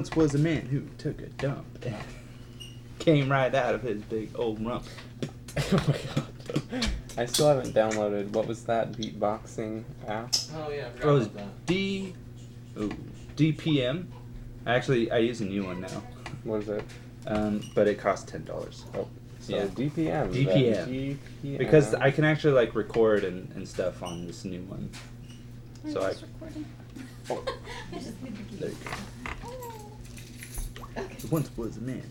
Once was a man who took a dump and came right out of his big old rump. Oh my god. I still haven't downloaded, what was that beatboxing app? Oh yeah, I forgot Oh, it was about that. DPM. Actually, I use a new one now. What is it? But it costs $10. Oh, so Yeah. DPM. DPM. Because I can actually like record and stuff on this new one. So I. Recording. Oh, I just need to keep. there you go. Okay. Once was a man.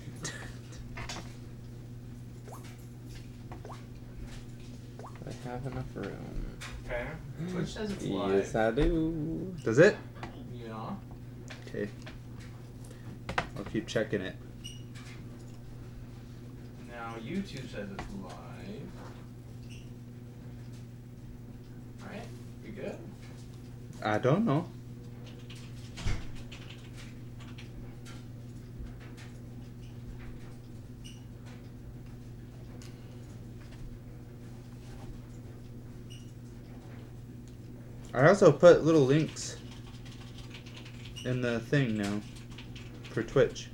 I have enough room. Okay. Twitch says it's live. Yes, I do. Does it? Yeah. Okay. I'll keep checking it. Now YouTube says it's live. Alright, you good? I don't know. I also put little links in the thing now for Twitch.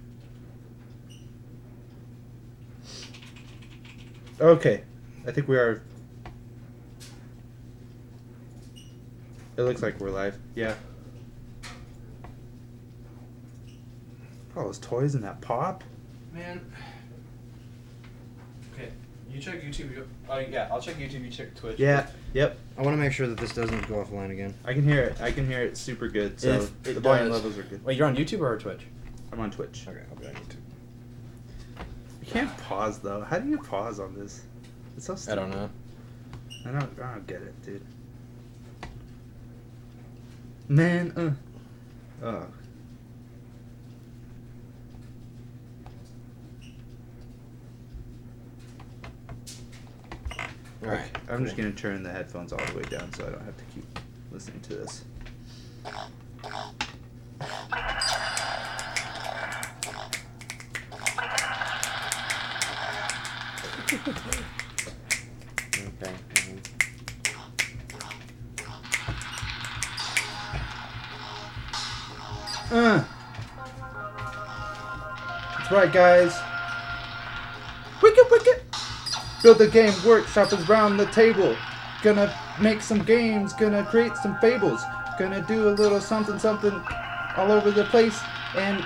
Okay, I think we are. It looks like we're live. Yeah. All those toys and that pop. Man. Okay, you check YouTube. Oh yeah, I'll check YouTube. You check Twitch. Yeah. Yep. I want to make sure that this doesn't go offline again. I can hear it. I can hear it super good. So If it the volume does- levels are good. Wait, you're on YouTube or Twitch? I'm on Twitch. Okay, I'll be on YouTube. You can't pause though. How do you pause on this? It's so I stupid. don't know. I don't get it, dude. Man, oh. Alright. Okay, I'm just gonna turn the headphones all the way down so I don't have to keep listening to this. Okay. That's right, guys. Wicked, wicked. Build a game workshop is round the table. Gonna make some games, gonna create some fables. Gonna do a little something, something all over the place. And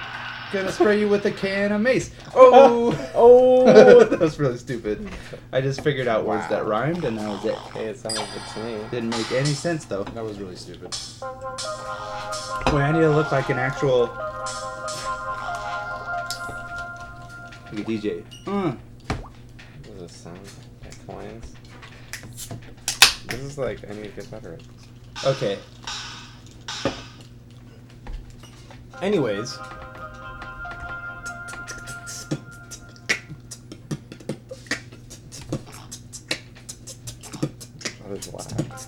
gonna spray you with a can of mace. Oh! Oh! That was really stupid. I just figured out words that rhymed and that was it. Hey, it sounded good to me. Didn't make any sense though. That was really stupid. Wait, I need to look like an actual like a DJ. What does this sound like? Coins? This is like, I need to get better at this. Okay. Anyways. Oh, there's wax.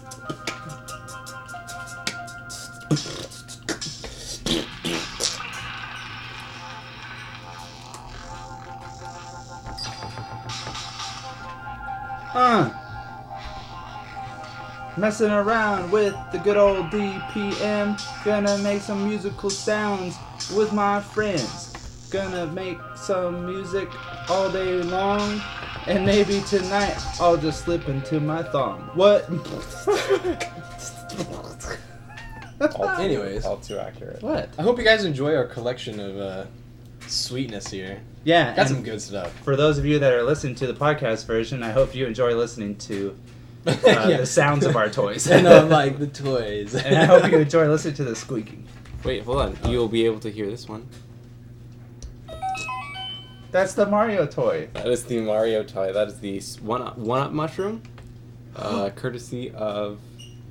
Messing around with the good old DPM. Gonna make some musical sounds with my friends. Gonna make some music all day long. And maybe tonight I'll just slip into my thong. What? Anyways. All too accurate. What? I hope you guys enjoy our collection of sweetness here. Yeah, Got and some good stuff. for those of you that are listening to the podcast version, I hope you enjoy listening to Yeah. the sounds of our toys. And like the toys. And I hope you enjoy listening to the squeaking. Wait, hold on. You'll be able to hear this one. That's the Mario toy. That is the Mario toy. That is the one-up mushroom, courtesy of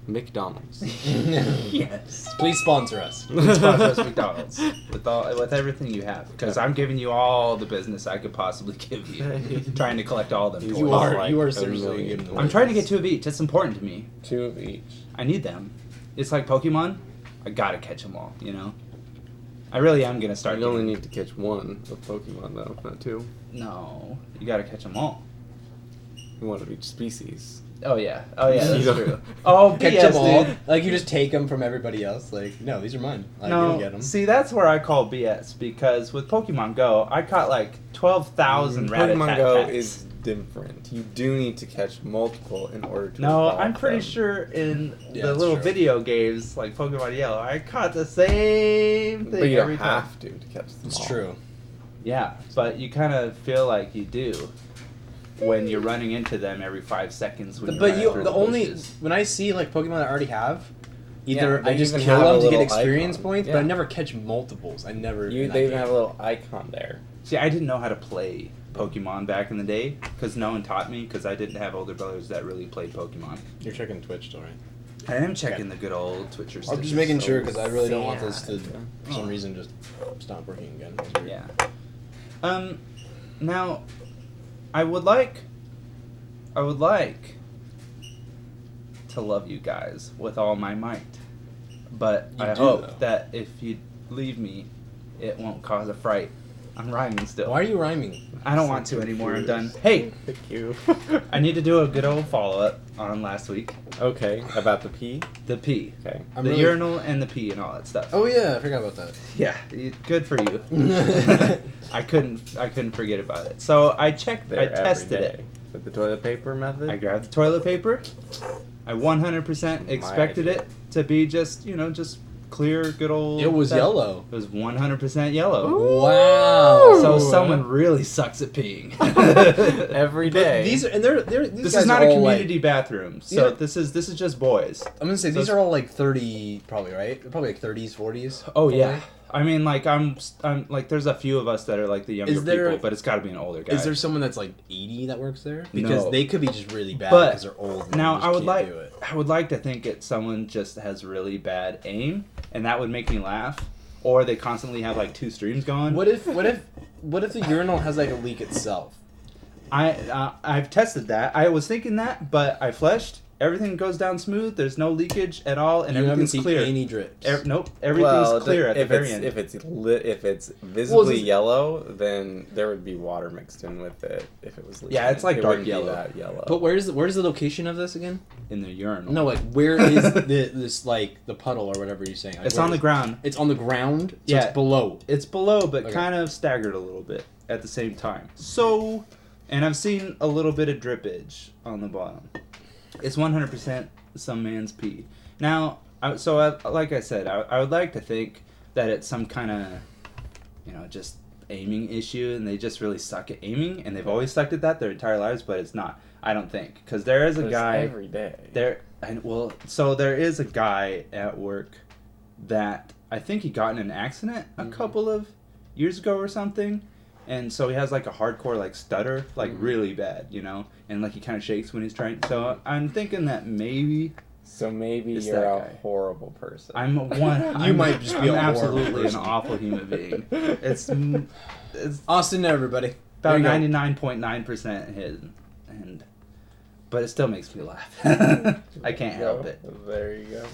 McDonald's. Yes. Please sponsor us. Sponsor us, McDonald's with everything you have, because I'm giving you all the business I could possibly give you. Trying to collect all them You toys. You are like you are a seriously million. giving them I'm away. trying to get 2 of each. It's important to me. 2 of each. I need them. It's like Pokemon. I gotta catch them all. You know. I really am gonna start. You only getting- need to catch 1 of Pokemon though, not 2. No, you gotta catch them all. One of each species. Oh yeah, that's You don't- true. Oh, Catch BS, them all. dude. Like you just take them from everybody else. Like no, these are mine. Like, you don't get No, them. see, that's where I call BS because with Pokemon Go, I caught like 12,000 Pokemon Go Rat-a-tat-tats. is different. You do need to catch multiple in order to. No, evolve I'm pretty them. sure in Yeah, the that's little true. video games like Pokemon Yellow, I caught the same thing But you every don't time. have to catch them It's all. true. Yeah, but you kind of feel like you do when you're running into them every 5 seconds. When you're But running you, through the only bushes. when I see like Pokemon that I already have, Yeah, either they I just even kill have a them to get little experience icon. points, Yeah. but I never catch multiples. I never. in that They even game. have a little icon there. See, I didn't know how to play Pokemon back in the day because no one taught me because I didn't have older brothers that really played Pokemon. You're checking Twitch still, right? I am checking the good old Twitcher. I'm stitches. just making so sure because I really don't want this to, sad. for some reason, just stop working again. It's weird. Yeah. Now, I would like to love you guys with all my might, but You I do, hope though. that if you leave me, it won't cause a fright. I'm rhyming still. Why are you rhyming? I don't want to anymore. I'm done. Hey, Thank you. I need to do a good old follow-up on last week. Okay, about the P. The pee. Okay. I'm the really- urinal and the pee and all that stuff. Oh yeah, I forgot about that. Yeah, good for you. I couldn't forget about it. So I checked. There I every tested day. it. With the toilet paper method. I grabbed the toilet paper. I 100% My expected idea. it to be just clear, good old. It was that- yellow. It was 100% yellow. Wow. So someone really sucks at peeing. Every But day. these are and they're these This guys is not are a all, community Like, bathroom. So Yeah. this is just boys. I'm gonna say So these it's- are all like 30, probably right. They're probably like 30s, 40s. Oh probably. yeah. I mean, like I'm like, there's a few of us that are like the younger Is there- people, but it's got to be an older guy. Is there someone that's like 80 that works there? Because No. they could be just really bad But because they're old. And Now they just I would can't like do it. I would like to think it's someone just has really bad aim, and that would make me laugh. Or they constantly have like 2 streams going. What if the urinal has like a leak itself? I've tested that. I was thinking that, but I fleshed. Everything goes down smooth. There's no leakage at all, and You haven't everything's seen clear. any drips. Nope, everything's Well, clear at the if very it's, end. If it's lit, if it's visibly this- yellow, then there would be water mixed in with it. If it was leaking. Yeah, it's like it dark wouldn't be yellow. that yellow. But where's the location of this again? In the urinal. No, like where is this like the puddle or whatever you're saying? Like, It's where on the is- ground. It's on the ground. So Yeah. it's below. It's below, but Okay. kind of staggered a little bit at the same time. So, and I've seen a little bit of drippage on the bottom. It's 100% some man's pee. Now, like I said, I would like to think that it's some kind of, just aiming issue, and they just really suck at aiming, and they've always sucked at that their entire lives, but it's not. I don't think, because there is a But it's guy every day. so there is a guy at work that I think he got in an accident a couple of years ago or something, and so he has like a hardcore like stutter, like really bad, and like he kind of shakes when he's trying. So I'm thinking that maybe So maybe It's you're that a guy. horrible person. I'm might just be I'm a horrible absolutely person. an awful human being. It's Austin, everybody. about There you go. 99.9% hidden, but it still makes me laugh. I can't help it. There you go.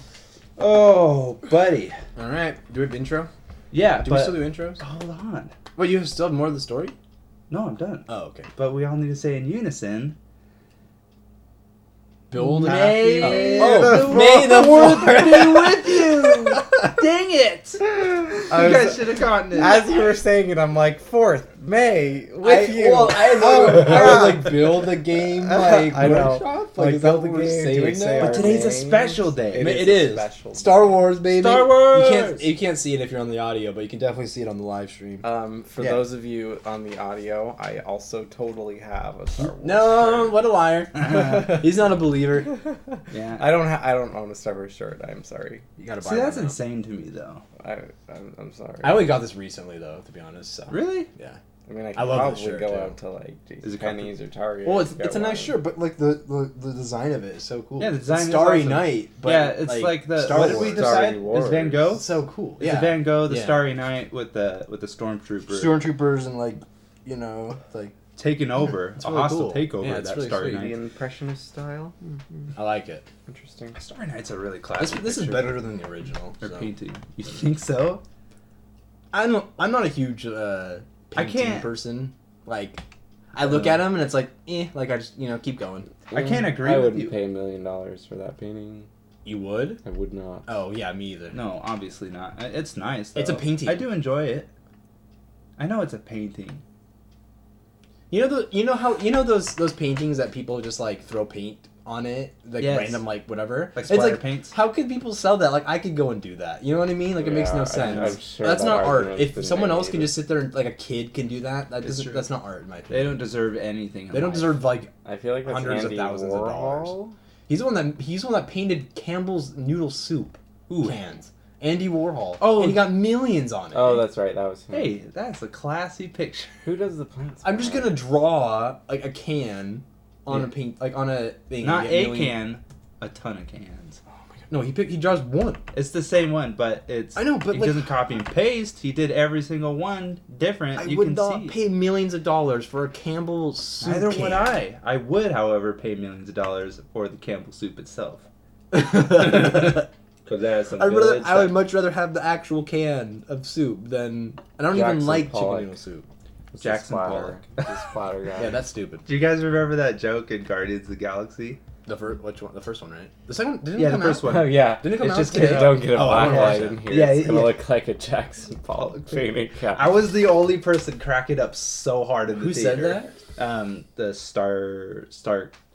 Oh, buddy. All right. Do we have intro? Yeah, Do we but still do intros? hold on. Wait, you still have more of the story? No, I'm done. Oh, okay. But we all need to say in unison. Build a May happy. the May the Fourth Fourth be with you. Dang it! You I was- guys should have gotten it. As you were saying it, I'm like, 4th May with you. Well, I was like, build a game, like, I know. workshop? Like, is that build a what we're game, saying do we say now? our But today's a names? special day. It a is. special Star Wars, baby. Star Wars! You can't see it if you're on the audio, but you can definitely see it on the live stream. For Yeah. those of you on the audio, I also totally have a Star Wars. No, shirt. what a liar. He's not a believer. Yeah. I don't own a Star Wars shirt. I'm sorry. You gotta buy See, that's one now. insane to me, though. I'm sorry. I only got this recently, though, to be honest. So. Really? Yeah. I mean, I I could love this probably shirt, go too. out to like Is it Penny's or Target. Well, and it's get a nice one. shirt, but like the design of it is so cool. Yeah, the design is Starry awesome. Night. But Yeah, it's like the Star what did Wars. we decide? Starry Is Van Gogh? Wars. It's so cool. It's Yeah. a Van Gogh, the Yeah. Starry Night with the stormtrooper Stormtroopers and like like taking over It's a really hostile cool. takeover Yeah, of it's that really Starry sweet. The Night. impressionist style. I like it. Interesting. Starry Night's a really This, classic. this is picture. better than the original. Or so. painting. You think so? I'm not a huge painting can't- person. Like I look at them and it's like, like I just keep going. I can't agree I with wouldn't you. pay $1 million for that painting. You would? I would not. Oh yeah, me either. No, obviously not. It's nice. Though. It's a painting. I do enjoy it. I know it's a painting. You know those paintings that people just like throw paint on it, like Yes. random like whatever. Like It's splatter like, paints. how could people sell that? Like I could go and do that. You know what I mean? Like it makes Yeah, no I'm sense. sure That's that not art. argument's If been someone made else can either. just sit there and like a kid can do that, It's true. that's not art in my They opinion. don't deserve anything. in They don't life. deserve like I feel like that's hundreds of Andy thousands of dollars. Warhol. He's the one that painted Campbell's noodle soup cans. Andy Warhol. Oh. And he got millions on it. Oh, that's right. That was him. Hey, that's a classy picture. Who does the plants? I'm just gonna draw like a can on a paint, like on a thing. Not and get a million- can, a ton of cans. No, he draws one. It's the same one, but it's. I know, but he like- doesn't copy and paste. He did every single one different. I you would can not see. pay millions of dollars for a Campbell soup Neither can. would I. I would, however, pay millions of dollars for the Campbell soup itself. Because that has some I good would stuff. much rather have the actual can of soup than. I don't even Jackson like Pollock. chicken noodle soup. It's Jackson the splatter. The splatter guy. Yeah, that's stupid. Do you guys remember that joke in Guardians of the Galaxy? The first, which one? The first one, right? The second one didn't Yeah, it the come first out? one. Oh yeah. Didn't it come it's out just today? kids don't get a Oh, I black wanna watch light that. in here. Yeah, it's gonna yeah. look like a Jackson Pollock painting. I was the only person cracking up so hard in the Who said theater. that? The Star.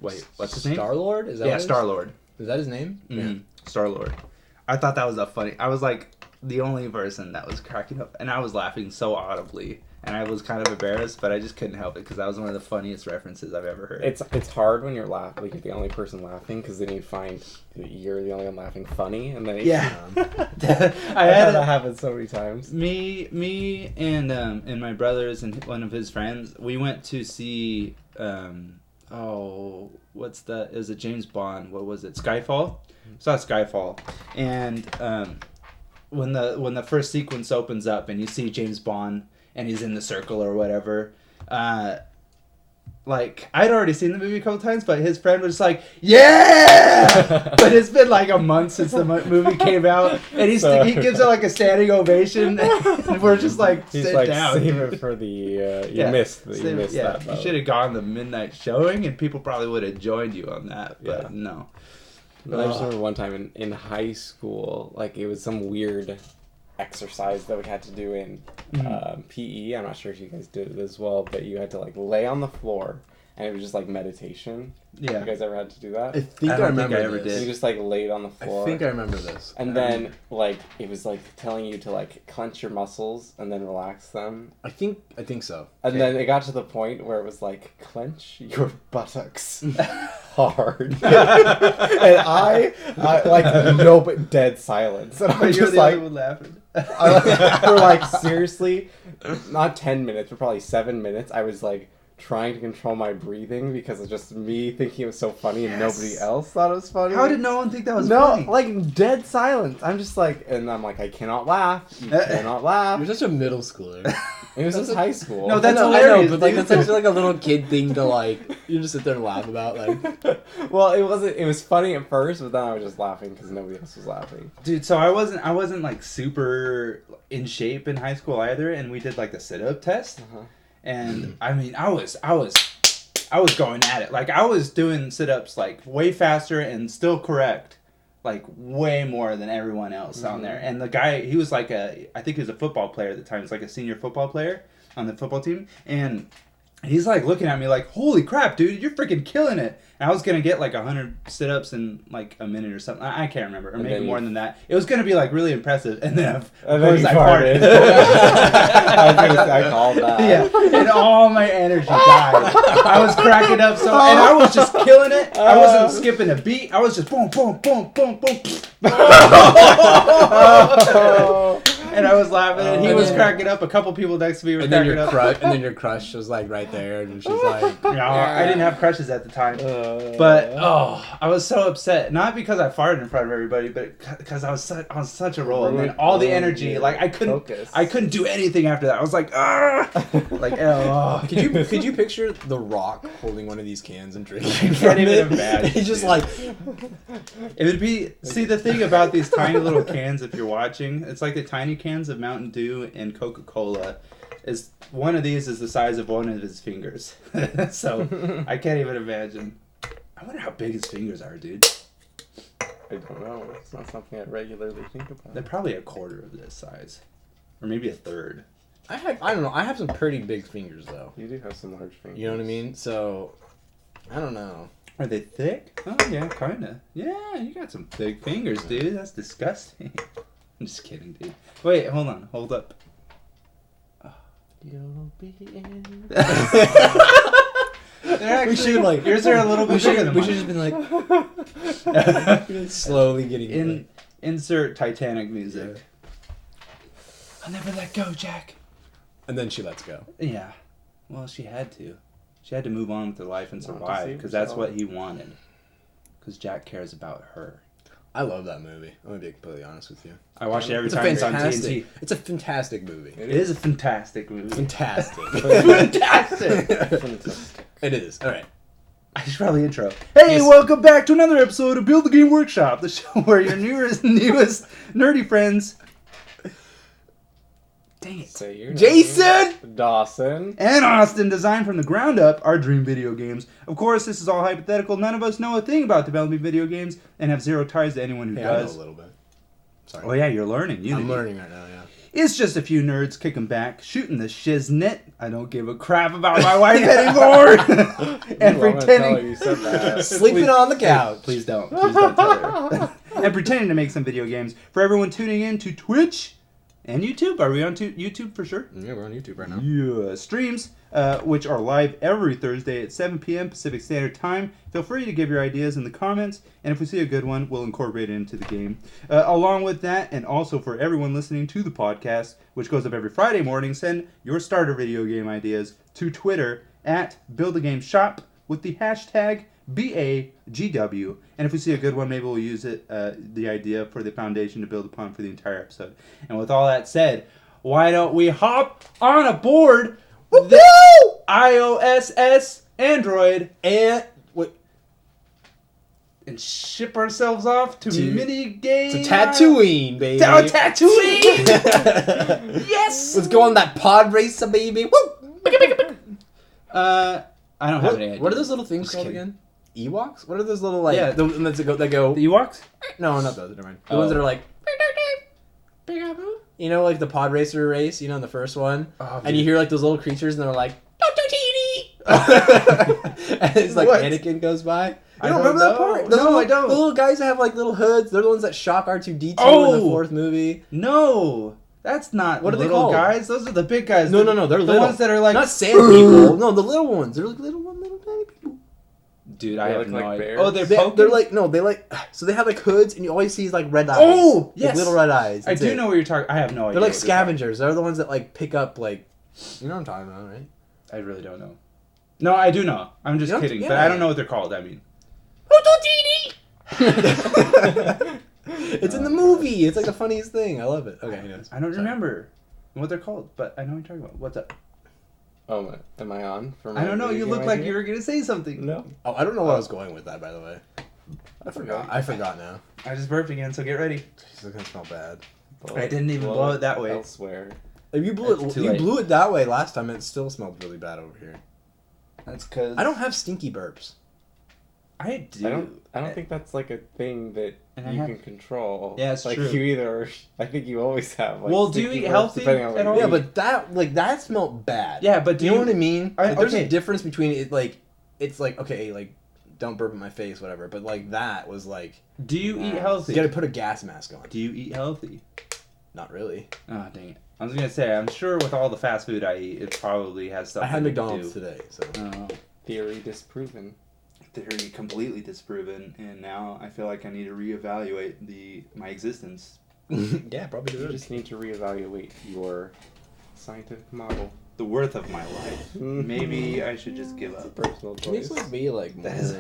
Wait, what's his name? Star Lord? Is that Yeah, what it is? Star Lord. Is that his name? Star Lord. I thought that was a funny. I was like the only person that was cracking up, and I was laughing so audibly, and I was kind of embarrassed, but I just couldn't help it because that was one of the funniest references I've ever heard. It's hard when you're laughing, like you're the only person laughing, because then you find that you're the only one laughing funny, and then yeah. I had that happen so many times. Me, and my brothers and one of his friends, we went to see. What's that? It was a James Bond. What was it? Skyfall. Saw Skyfall, and when the first sequence opens up and you see James Bond and he's in the circle or whatever, like I'd already seen the movie a couple times, but his friend was like, "Yeah!" But it's been like a month since the movie came out, and he gives it like a standing ovation, and we're just like, He's sit like, down. save it for the you missed that You boat. should have gone the midnight showing, and people probably would have joined you on that, but Yeah. no. But I just remember one time in high school, like it was some weird exercise that we had to do in PE. I'm not sure if you guys did it as well, but you had to like lay on the floor, and it was just like meditation. Yeah. You guys ever had to do that? I think I I, don't remember think I ever this. You just like laid on the floor. I think I remember this. And then like it was like telling you to like clench your muscles and then relax them. I think so. And then it got to the point where it was like clench your buttocks hard. And I like no but dead silence. And I'm just like laughing. for like seriously not 10 minutes, but probably 7 minutes. I was like trying to control my breathing because of just me thinking it was so funny and nobody else thought it was funny. How did no one think that was No, funny? like dead silence. I'm just like, and I'm like, I cannot laugh. You cannot laugh. You're such a middle schooler. It was just high school. No, that's I know, hilarious, but like dude. that's actually like a little kid thing to like. You just sit there and laugh about like. Well, it wasn't. It was funny at first, but then I was just laughing because nobody else was laughing. Dude, so I wasn't like super in shape in high school either, and we did like the sit-up test. And I mean, I was going at it. Like I was doing sit-ups like way faster and still correct, like way more than everyone else on there. And the guy, he was like I think he was a football player at the time. He was like a senior football player on the football team, and he's like looking at me like, "Holy crap, dude, you're freaking killing it!" And I was gonna get like 100 sit-ups in like a minute or something. I can't remember, or maybe more than that. It was gonna be like really impressive, and then of course you I farted. farted. I called that. Yeah, and all my energy died. I was cracking up and I was just killing it. I wasn't skipping a beat. I was just boom, boom, boom, boom, boom. And I was laughing, and he was cracking up. A couple people next to me were And then cracking up. and then your crush was like right there, and she's like, No, I didn't have crushes at the time. But I was so upset. Not because I farted in front of everybody, but because I was on such a roll, and then all the energy, like I couldn't do anything after that. I was like, like oh. Could you picture The Rock holding one of these cans and drinking Can't from even it? imagine, He's just dude. like, It would be, see, the thing about these tiny little cans, if you're watching, it's like the tiny cans of Mountain Dew and Coca-Cola is one of these is the size of one of his fingers. So I can't even imagine. I wonder how big his fingers are, dude. I don't know. It's not something I regularly think about. They're probably a quarter of this size. Or maybe a third. I don't know. I have some pretty big fingers though. You do have some large fingers. You know what I mean? So, I don't know. Are they thick? Oh, yeah, kinda. Yeah, you got some thick fingers, dude. That's disgusting. I'm just kidding, dude. Wait, hold on. Hold up. You'll be in. They're actually, We should, like- yours are a little bit bigger than We mine. should just been like slowly getting Insert Titanic music. I'll never let go, Jack. and then she lets go. Yeah. Well, she had to. She had to move on with her life and Not to survive save because that's herself. what he wanted. Because Jack cares about her. I love that movie. I'm gonna be completely honest with you. I watch it every It's a time it's on fantastic. TNT. It's a fantastic movie. It is a fantastic movie. Fantastic. Fantastic! It is. All right. I should probably intro. Hey, Yes. welcome back to another episode of Build the Game Workshop, the show where your newest nerdy friends. Dang it. Say your Jason! name. Dawson. And Austin design from the ground up our dream video games. Of course, this is all hypothetical. None of us know a thing about developing video games and have zero ties to anyone who Hey, I know a does. little bit. Sorry. Oh yeah, you're learning. I'm learning right now. Yeah. It's just a few nerds kicking back, shooting the shiznit. I don't give a crap about my wife anymore. And Ooh, I'm gonna tell her pretending. you said that. Sleeping on the couch. Please don't. Please don't tell her. And pretending to make some video games. For everyone tuning in to Twitch and YouTube. Are we on YouTube for sure? Yeah, we're on YouTube right now. Yeah. Streams, which are live every Thursday at 7 p.m. Pacific Standard Time. Feel free to give your ideas in the comments, and if we see a good one, we'll incorporate it into the game. Along with that, and also for everyone listening to the podcast, which goes up every Friday morning, send your starter video game ideas to Twitter at BuildAGameShop with the hashtag BAGW. And if we see a good one, maybe we'll use it, the idea for the foundation to build upon for the entire episode. And with all that said, why don't we hop on a board the iOS Android And wait, and ship ourselves off to mini game. it's a Tatooine, baby. Tatooine! Yes! Let's go on that pod racer, baby. Woo! I don't have any idea. What are those little things Just called kidding. again? Ewoks? What are those little like? Yeah. the ones that go. The Ewoks? No, not those. Never mind. The Oh. ones that are like. You know, like the pod racer race. You know, in the first one, Oh, and you hear like those little creatures, and they're like. and it's like What? Anakin goes by. You I don't don't remember that know. part? No, I don't. The little guys that have like little hoods. They're the ones that shock R2D2 in the Oh! fourth movie. No! That's not What are they little called? guys. Those are the big guys. No, The- they're the little. ones that are like... Not sand people. No, the little ones. They're like little tiny people. Dude, They I have look no like idea. bears? Oh, they're They're like no, they like so they have like hoods, and you always see like red eyes. Oh, Like, yes. little red eyes. I That's do it. know what you're talking... I have no idea. They're like what you're talking- scavengers. They're the ones that like pick up like. You know what I'm talking about, right? I really don't know. No, I do know. I'm just You don't- kidding. But yeah. I don't know what they're called. I mean... It's in the movie. It's like the funniest thing. I love it. Okay, anyways. I don't Sorry. remember what they're called, but I know what you're talking about. What's up? Oh, am I on? For I don't know. video You game look like idea? you were going to say something. No. Oh, I don't know where I was going with that, by the way. I forgot. I forgot now. I just burped again, so get ready. It's gonna smell bad. I didn't even blow it that way. Elsewhere. If you blew It's it, too you late. blew it that way last time. It still smelled really bad over here. That's because... I don't have stinky burps. I do. I don't think that's like a thing that And I you have- can control. Yeah, it's like true. You either. I think you always have. Like, Well, do you sticky eat burps, healthy depending on at what all? you Yeah, eat. but that smelled bad. Yeah, but do you know what I mean? I- Like, there's okay. a difference between it. Like it's like okay, like don't burp in my face, whatever. But like that was like Do you eat you healthy? got to put a gas mask on. Do you eat healthy? Not really. Oh, dang it. I was going to say, I'm sure with all the fast food I eat, it probably has stuff I had that you can McDonald's do. today, so Oh. Theory disproven. Theory completely disproven, and now I feel like I need to reevaluate my existence. yeah, probably You did. just need to reevaluate your scientific model. The worth of my life. Maybe I should just give It's a up. personal Can you choice. just be like more? That is-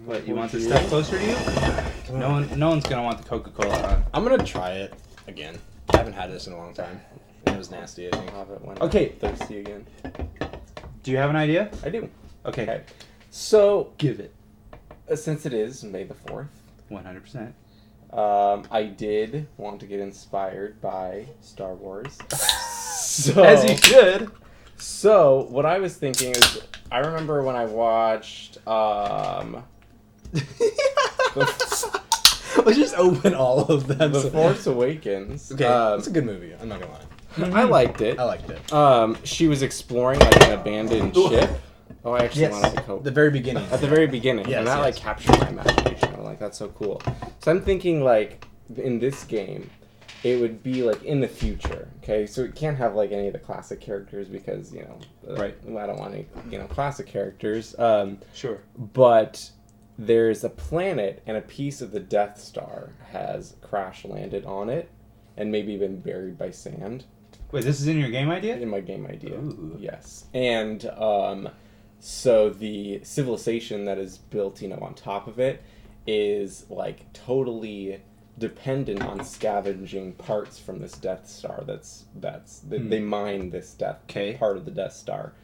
What, you want this stuff closer to you? No one's going to want the Coca-Cola on. I'm gonna try it again. I haven't had this in a long time. It was nasty. I think. I'll have it when Okay. I'm thirsty again. Do you have an idea? I do. Okay. Okay. So, Give it. since it is May the 4th, 100%. I did want to get inspired by Star Wars. So, As you should. So what I was thinking is, I remember when I watched Let's just open all of them. The Force Awakens. Okay, it's a good movie. I'm not gonna lie. I liked it. I liked it. She was exploring like an abandoned ship. Oh, I actually wanted to cope. The very beginning. At the very beginning, Yes, and that like yes. captured my imagination. I'm like, that's so cool. So I'm thinking like in this game, it would be like in the future. Okay, so it can't have like any of the classic characters because Right. I don't want any classic characters. Sure. But there's a planet and a piece of the Death Star has crash landed on it, and maybe been buried by sand. Wait, this is in your game idea? In my game idea, Ooh. yes. And so the civilization that is built, on top of it, is like totally dependent on scavenging parts from this Death Star. They mine this part of the Death Star.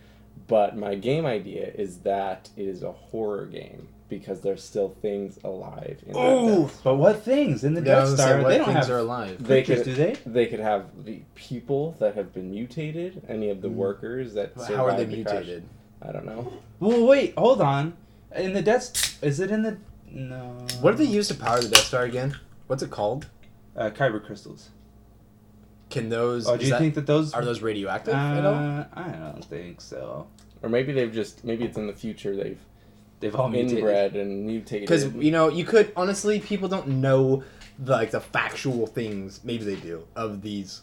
But my game idea is that it is a horror game because there's still things alive in that Death Star. But what things in the Yeah, I Death was Star? gonna say, what They don't things have are alive. creatures, do they? They could have the people that have been mutated, any of the workers that survived How are they the crash. mutated? I don't know. Well, wait, hold on. In the Death, is it in the? No. What did they use to power the Death Star again? What's it called? Kyber crystals. Can those? Oh, do you think that those are those radioactive at all? I don't think so. Or maybe maybe it's in the future they've all mutated. inbred and mutated. Because you could honestly, people don't know the factual things. Maybe they do of these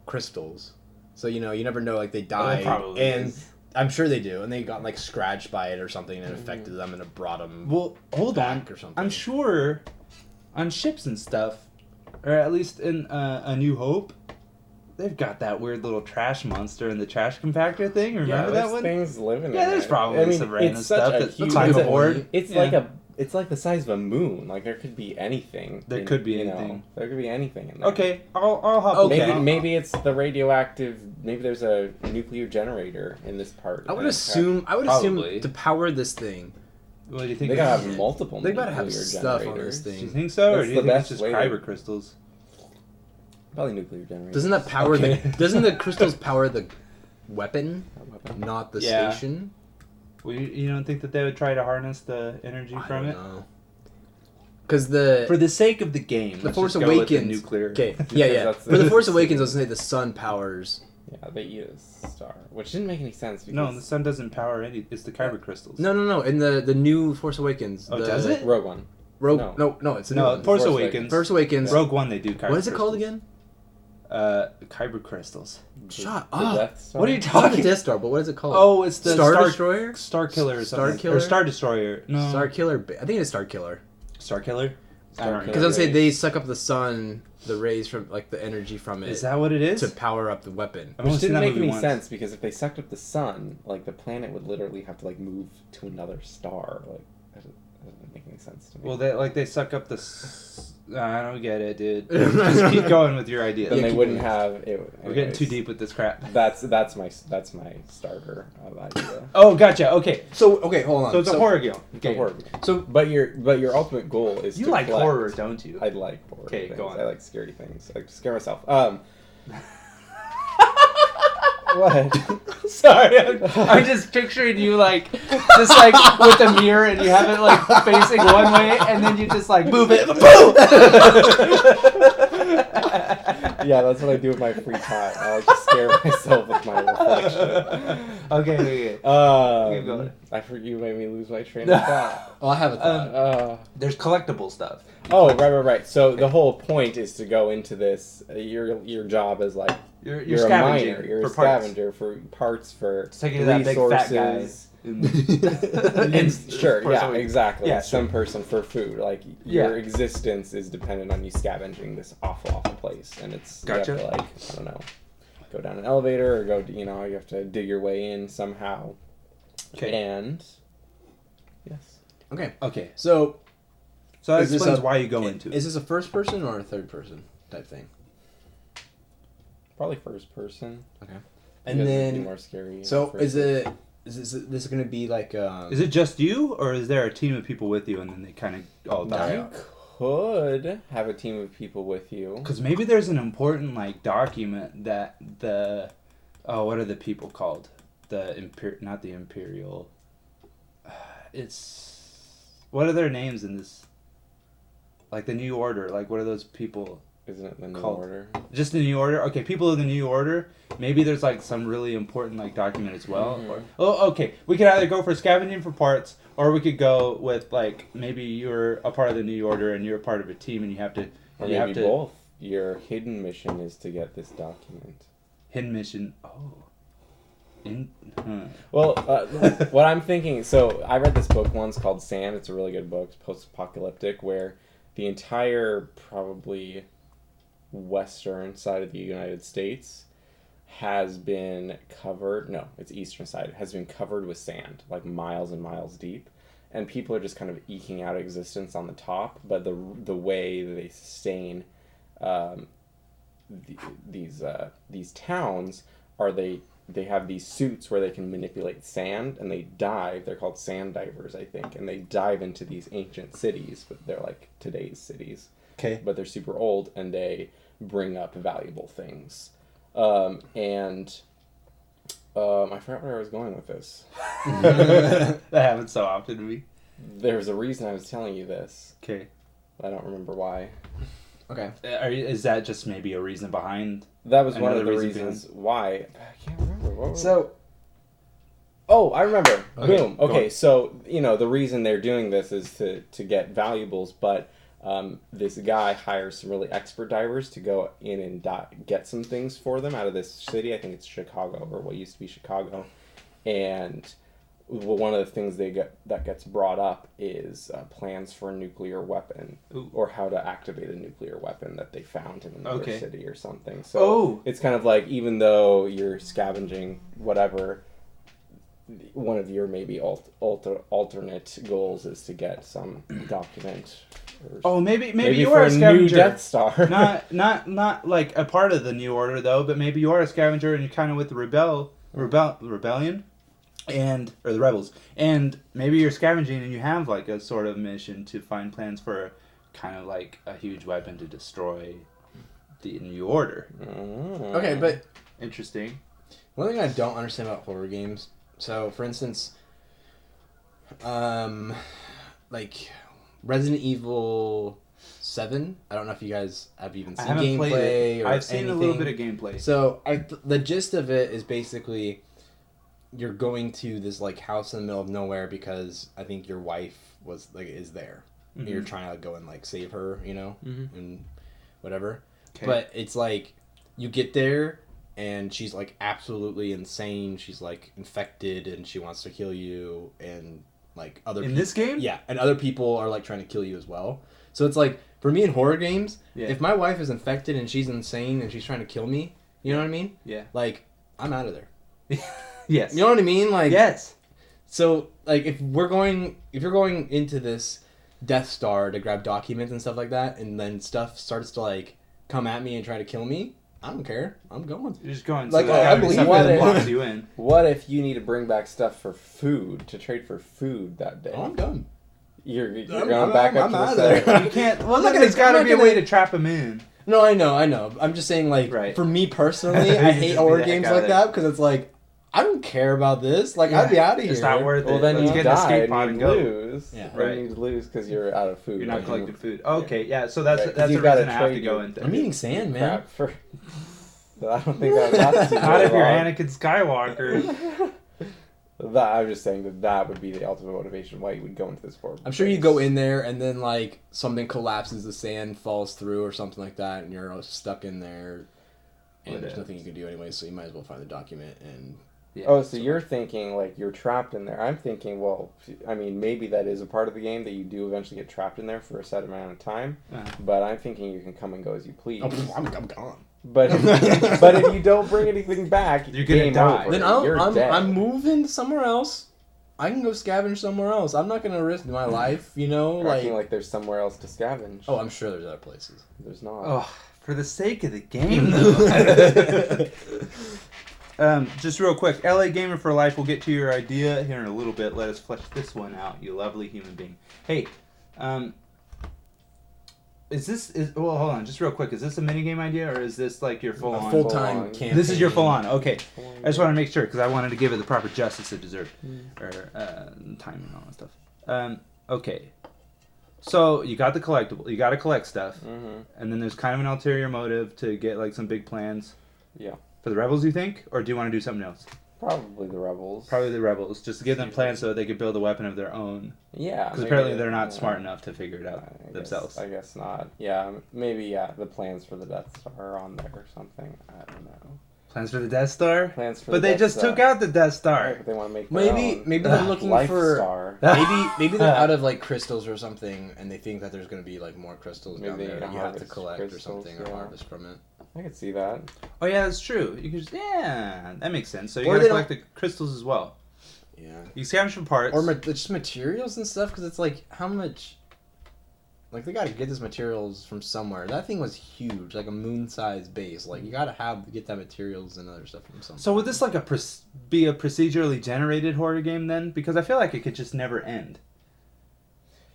crystals. So you never know. Like they died, probably and is. I'm sure they do, and they got like scratched by it or something, and it affected them, and it brought them. Well, hold on. back or something. I'm sure on ships and stuff, or at least in A New Hope, they've got that weird little trash monster in the trash compactor thing. Remember that one? Things living Yeah, in there's there. probably some random it's such stuff a that huge- climb it's a- aboard. It's Yeah. it's like the size of a moon. Like there could be anything. There could be anything. There could be anything in there. Okay, I'll hop. Okay. Maybe it's the radioactive. Maybe there's a nuclear generator in this part. I would And assume. Probably. To power this thing, What do you think? they gotta have multiple. they gotta have nuclear stuff on generators. this Do you thing. think so, or That's do you the think it's best just way to- kyber crystals? Probably nuclear generators. Doesn't that power Okay. Doesn't the crystals power the weapon, That weapon? not the Yeah. station? Well, you don't think that they would try to harness the energy I from don't it? know. Because the For the sake of the game, The let's Force just go with the Awakens. nuclear. Okay, yeah. That's For the the- Force Awakens, I was gonna say the sun powers. Yeah, they eat a star, which didn't make any sense. Because No, the sun doesn't power any. It's the kyber crystals. No. In the new Force Awakens. Oh, the does it? Rogue One. Rogue. No. It's a new No, one. Force Force Awakens. Force Awakens. Rogue One, they do kyber. What is it called crystals. again? Kyber crystals. Shut The up. Death Star? What are you Not the talking? Death Star, but what is it called? Oh, it's the Star Destroyer. Star Killer or Star something. Killer? Or Star Destroyer. No. Star Killer. I think it's Star Killer. Star Killer. Because I'd say they suck up the sun, the rays from the energy from it Is that what it is? to power up the weapon. I've only Which seen didn't that make movie any once. sense because if they sucked up the sun, the planet would literally have to move to another star. That doesn't make any sense to me. Well, they suck up the. I don't get it, dude. Just keep going with your idea. then they keep wouldn't going. have it. We're getting anyways. too deep with this crap. That's my starter idea. Oh, gotcha. Okay, So okay, hold on. so it's a horror game. It's a horror game. So But your ultimate goal is You to like collect. horror, don't you? I like horror. Okay, things. go on. I like scary things. I like to scare myself. What? Sorry, I'm just picturing you just with a mirror and you have it facing one way and then you just move it. Yeah, that's what I do with my free time. I like to scare myself with my reflection. Okay. Keep going. You made me lose my train of thought. I have a thought. There's collectible stuff. Oh, right. So the whole point is to go into this. Your job is You're you're a scavenging miner. You're a for parts. scavenger for parts for Take it to that big fat guy. resources. And sure, Force yeah, Awakens. exactly. Yeah, Some sure. person for food. Yeah. Your existence is dependent on you scavenging this awful place, and it's Gotcha. you have to I don't know, go down an elevator or go. You have to dig your way in somehow. Okay. And yes, Okay. So So that Is this explains a- why you go into it. is this a first person or a third person type thing? probably first person. Okay. Because And it'd be then more scary. so first is this going to be like Is it just you, or is there a team of people with you, and then they kind of all die You out? could have a team of people with you. Because maybe there's an important document that the what are the people called? not the Imperial. It's what are their names in this? Like the New Order. Like what are those people? Isn't it the New Called- Order? Just the New Order. Okay, people of the New Order. Maybe there's like some really important like document as well. Mhm. Or, okay. We could either go for scavenging for parts, or we could go with like maybe you're a part of the New Order and you're a part of a team and you have to. Or you maybe have to, both. Your hidden mission is to get this document. Hidden mission. Oh. Well, what I'm thinking, so I read this book once called Sand. It's a really good book. It's post-apocalyptic, where the entire probably western side of the United States has been covered. No, it's eastern side has been covered with sand, like miles and miles deep, and people are just kind of eking out existence on the top. But the way that they sustain these towns are they have these suits where they can manipulate sand, and they dive. They're called sand divers, I think, and they dive into these ancient cities, but they're like today's cities. Okay. But they're super old, and they bring up valuable things. I forgot where I was going with this. That happens so often to me. There's a reason I was telling you this. Okay. I don't remember why. Okay. Is that just maybe a reason behind? That was one of Another the reason reasons why. I can't remember. What was So, Oh, I remember. Okay, Boom. go Okay, on. so, the reason they're doing this is to get valuables, but this guy hires some really expert divers to go in and get some things for them out of this city. I think it's Chicago, or what used to be Chicago. And one of the things that gets brought up is plans for a nuclear weapon. Ooh. Or how to activate a nuclear weapon that they found in another Okay. city or something. So Oh. it's kind of like, even though you're scavenging whatever, one of your maybe alternate goals is to get some document. Or Maybe you for are a new scavenger. Death Star. not like a part of the New Order though, but maybe you are a scavenger and you're kind of with the rebellion, or the rebels, and maybe you're scavenging and you have like a sort of mission to find plans for kind of like a huge weapon to destroy the New Order. okay, but Interesting. one thing I don't understand about horror games. So, for instance, like Resident Evil 7. I don't know if you guys have even I seen haven't played gameplay it. or I've seen a little bit anything. of gameplay. So, the gist of it is basically you're going to this like house in the middle of nowhere because I think your wife is there. Mhm. You're trying to go and like save her, and whatever. Okay. But it's like you get there and she's like absolutely insane. She's like infected and she wants to kill you, and like other in people, this game, yeah, and other people are like trying to kill you as well. So it's like for me in horror games, Yeah. if my wife is infected and she's insane and she's trying to kill me, you know what I mean? Yeah. Like I'm out of there. Yes. You know what I mean? Like Yes. So like if you're going into this Death Star to grab documents and stuff like that, and then stuff starts to like come at me and try to kill me, I don't care. I'm going. You're just going. Like, to I believe something what that it- locks you in. What if you need to bring back stuff for food, to trade for food that day? Oh, I'm done. You're I'm- going back I'm up to out the of there. side. You can't. Well, I'm not there's got I'm to not be a gonna- way to trap him in. No, I know. I'm just saying, like, Right. for me personally, I You hate just be horror the heck games out of like it. that because it's like, I don't care about this. Like, I'd be out of here. It's not worth Well, it. then Let's you get an die escape pod and and you go. lose. Yeah. Then Right. you lose because you're out of food. You're not Like, collecting food. Okay, yeah. So that's Right, 'cause that's a you've gotta reason I have to trade go your- into. I'm eating sand, man. crap for... But I don't think that lasts you Not very if you're long. Anakin Skywalker. I'm just saying that would be the ultimate motivation why you would go into this horror. I'm sure you go in there and then, like, something collapses, the sand falls through or something like that, and you're stuck in there. And there's nothing you can do anyway, so you might as well find the document and... Yeah. Oh, so you're thinking, like, you're trapped in there. I'm thinking, well, I mean, maybe that is a part of the game that you do eventually get trapped in there for a set amount of time. But I'm thinking you can come and go as you please. Oh, I'm gone. But if you don't bring anything back, You're gonna game die. over. Then You're dead. I'm moving somewhere else. I can go scavenge somewhere else. I'm not gonna risk my life, You're acting like there's somewhere else to scavenge. Oh, I'm sure there's other places. There's not. Oh, for the sake of the game, though. Just real quick, LA Gamer for Life. We'll get to your idea here in a little bit. Let us flesh this one out, you lovely human being. Hey, Well, hold on, just real quick. Is this a minigame idea or is this like your A full-on? full-time full-on. campaign. This is your full-on. Okay. I just want to make sure because I wanted to give it the proper justice it deserved, or time and all that stuff. Okay. So you got the collectible. You got to collect stuff, and then there's kind of an ulterior motive to get like some big plans. Yeah. For the rebels, you think, or do you want to do something else? Probably the rebels. Probably the rebels, just to give them plans so that they could build a weapon of their own. Yeah. Because apparently they're not smart enough to figure it out I themselves. I guess not. Yeah, maybe, the plans for the Death Star are on there or something. I don't know. Plans for the Death Star? Plans for But the they Death just Star. took out the Death Right, Star. but they want to make their Maybe own maybe they're looking Life for Star. maybe they're out of like crystals or something, and they think that there's gonna be like more crystals Maybe down they there that you have to harvest collect crystals, or something yeah. or harvest from it. I could see that. Oh yeah, that's true. You could just, that makes sense. So you Or gotta they collect the crystals as well. Yeah. You scavenge for parts. Or just materials and stuff, because it's like how much. Like they gotta get these materials from somewhere. That thing was huge, like a moon-sized base. Like you gotta get that materials and other stuff from somewhere. So would this like be a procedurally generated horror game then? Because I feel like it could just never end.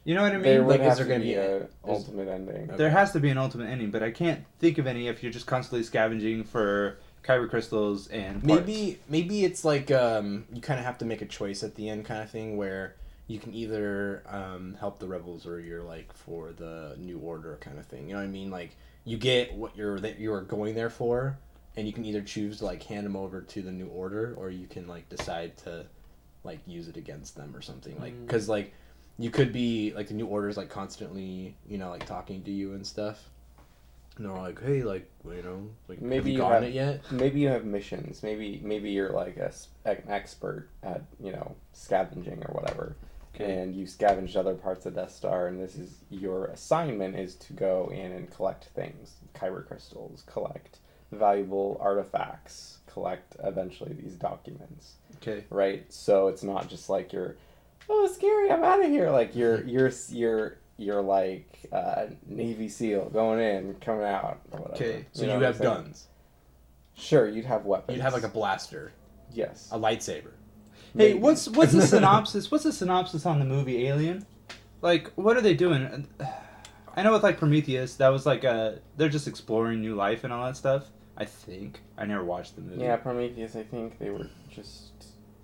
You know what I mean? There would Like, is have there to gonna be be an ultimate ending. Okay. There has to be an ultimate ending, but I can't think of any if you're just constantly scavenging for kyber crystals and parts. Maybe it's like you kind of have to make a choice at the end, kind of thing, where you can either help the rebels or you're like for the new order kind of thing. You know what I mean? Like you get what you're going there for, and you can either choose to like hand them over to the new order, or you can like decide to like use it against them or something. Like because like you could be like the new order's like constantly like talking to you and stuff. And they're like, hey, like like Maybe have you you gotten have- it yet? Maybe you have missions. Maybe you're like an expert at scavenging or whatever, and you scavenged other parts of Death Star, and this is your assignment is to go in and collect things, kyber crystals, collect valuable artifacts, collect eventually these documents. Okay. Right. So it's not just like you're, oh, scary, I'm out of here. Like you're like Navy SEAL going in, coming out, or whatever. Okay. So know you what have I'm saying? guns. Sure, you'd have weapons. You'd have like a blaster, yes. a lightsaber. Hey, Maybe. what's the synopsis? What's the synopsis on the movie Alien? Like, what are they doing? I know with like Prometheus, that was like they're just exploring new life and all that stuff. I think I never watched the movie. Yeah, Prometheus. I think they were just.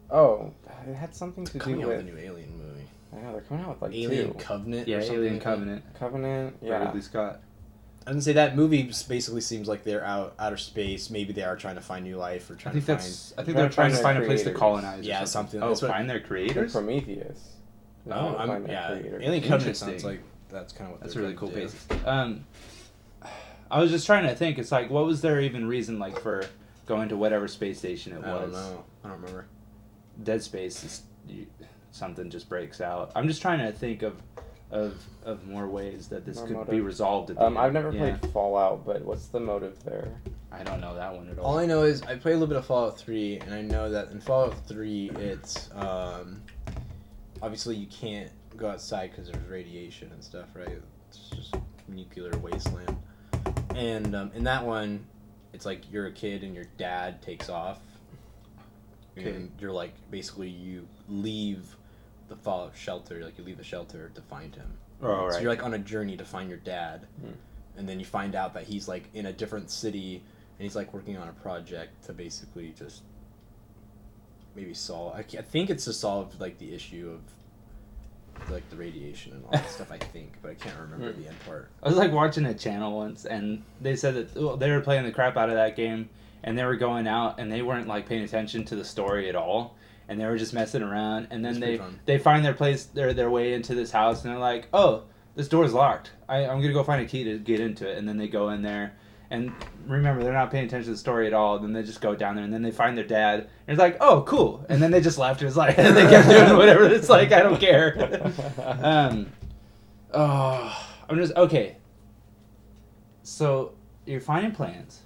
Oh, it had something to Coming do out with. with a new Alien movie. I know they're coming out with like Alien two. Covenant. Yeah, or something Alien like that. Covenant. Covenant. By Yeah. Ridley Scott. I didn't say that movie basically seems like they're outer space. Maybe they are trying to find new life or I trying think to find. I think Trying they're to trying to find find their a place to creators. colonize. Yeah, or something. Oh, That's what- find their The creators. Prometheus. They're Oh, trying to find their creators. Alien Covenant Interesting. sounds like that's kind of what. That's a they're really cool trying to basis. do. I was just trying to think. It's like, what was their even reason like for going to whatever space station it was? I don't know. I don't remember. Dead Space is something just breaks out. I'm just trying to think of more ways that this More could motive. be resolved. At the end. I've never Yeah. played Fallout, but what's the motive there? I don't know that one at all. All I know is I played a little bit of Fallout 3, and I know that in Fallout 3, it's obviously you can't go outside because there's radiation and stuff, right? It's just nuclear wasteland. And in that one, it's like you're a kid and your dad takes off. Okay. And you're like, basically you leave the Fallout shelter, like you leave the shelter to find him. Oh, So right. you're like on a journey to find your dad. Hmm. And then you find out that he's like in a different city and he's like working on a project to basically just maybe solve. I think it's to solve like the issue of like the radiation and all that stuff. I think, but I can't remember the end part. I was like watching a channel once, and they said that they were playing the crap out of that game, and they were going out, and they weren't like paying attention to the story at all, and they were just messing around, and then It's pretty fun. they find their way into this house, and they're like, oh, this door's locked. I'm gonna go find a key to get into it, and then they go in there. And remember, they're not paying attention to the story at all. Then they just go down there, and then they find their dad. And it's like, oh, cool. And then they just left. It's like, and they kept doing whatever. It's like, I don't care. I'm just okay. So you're finding plans.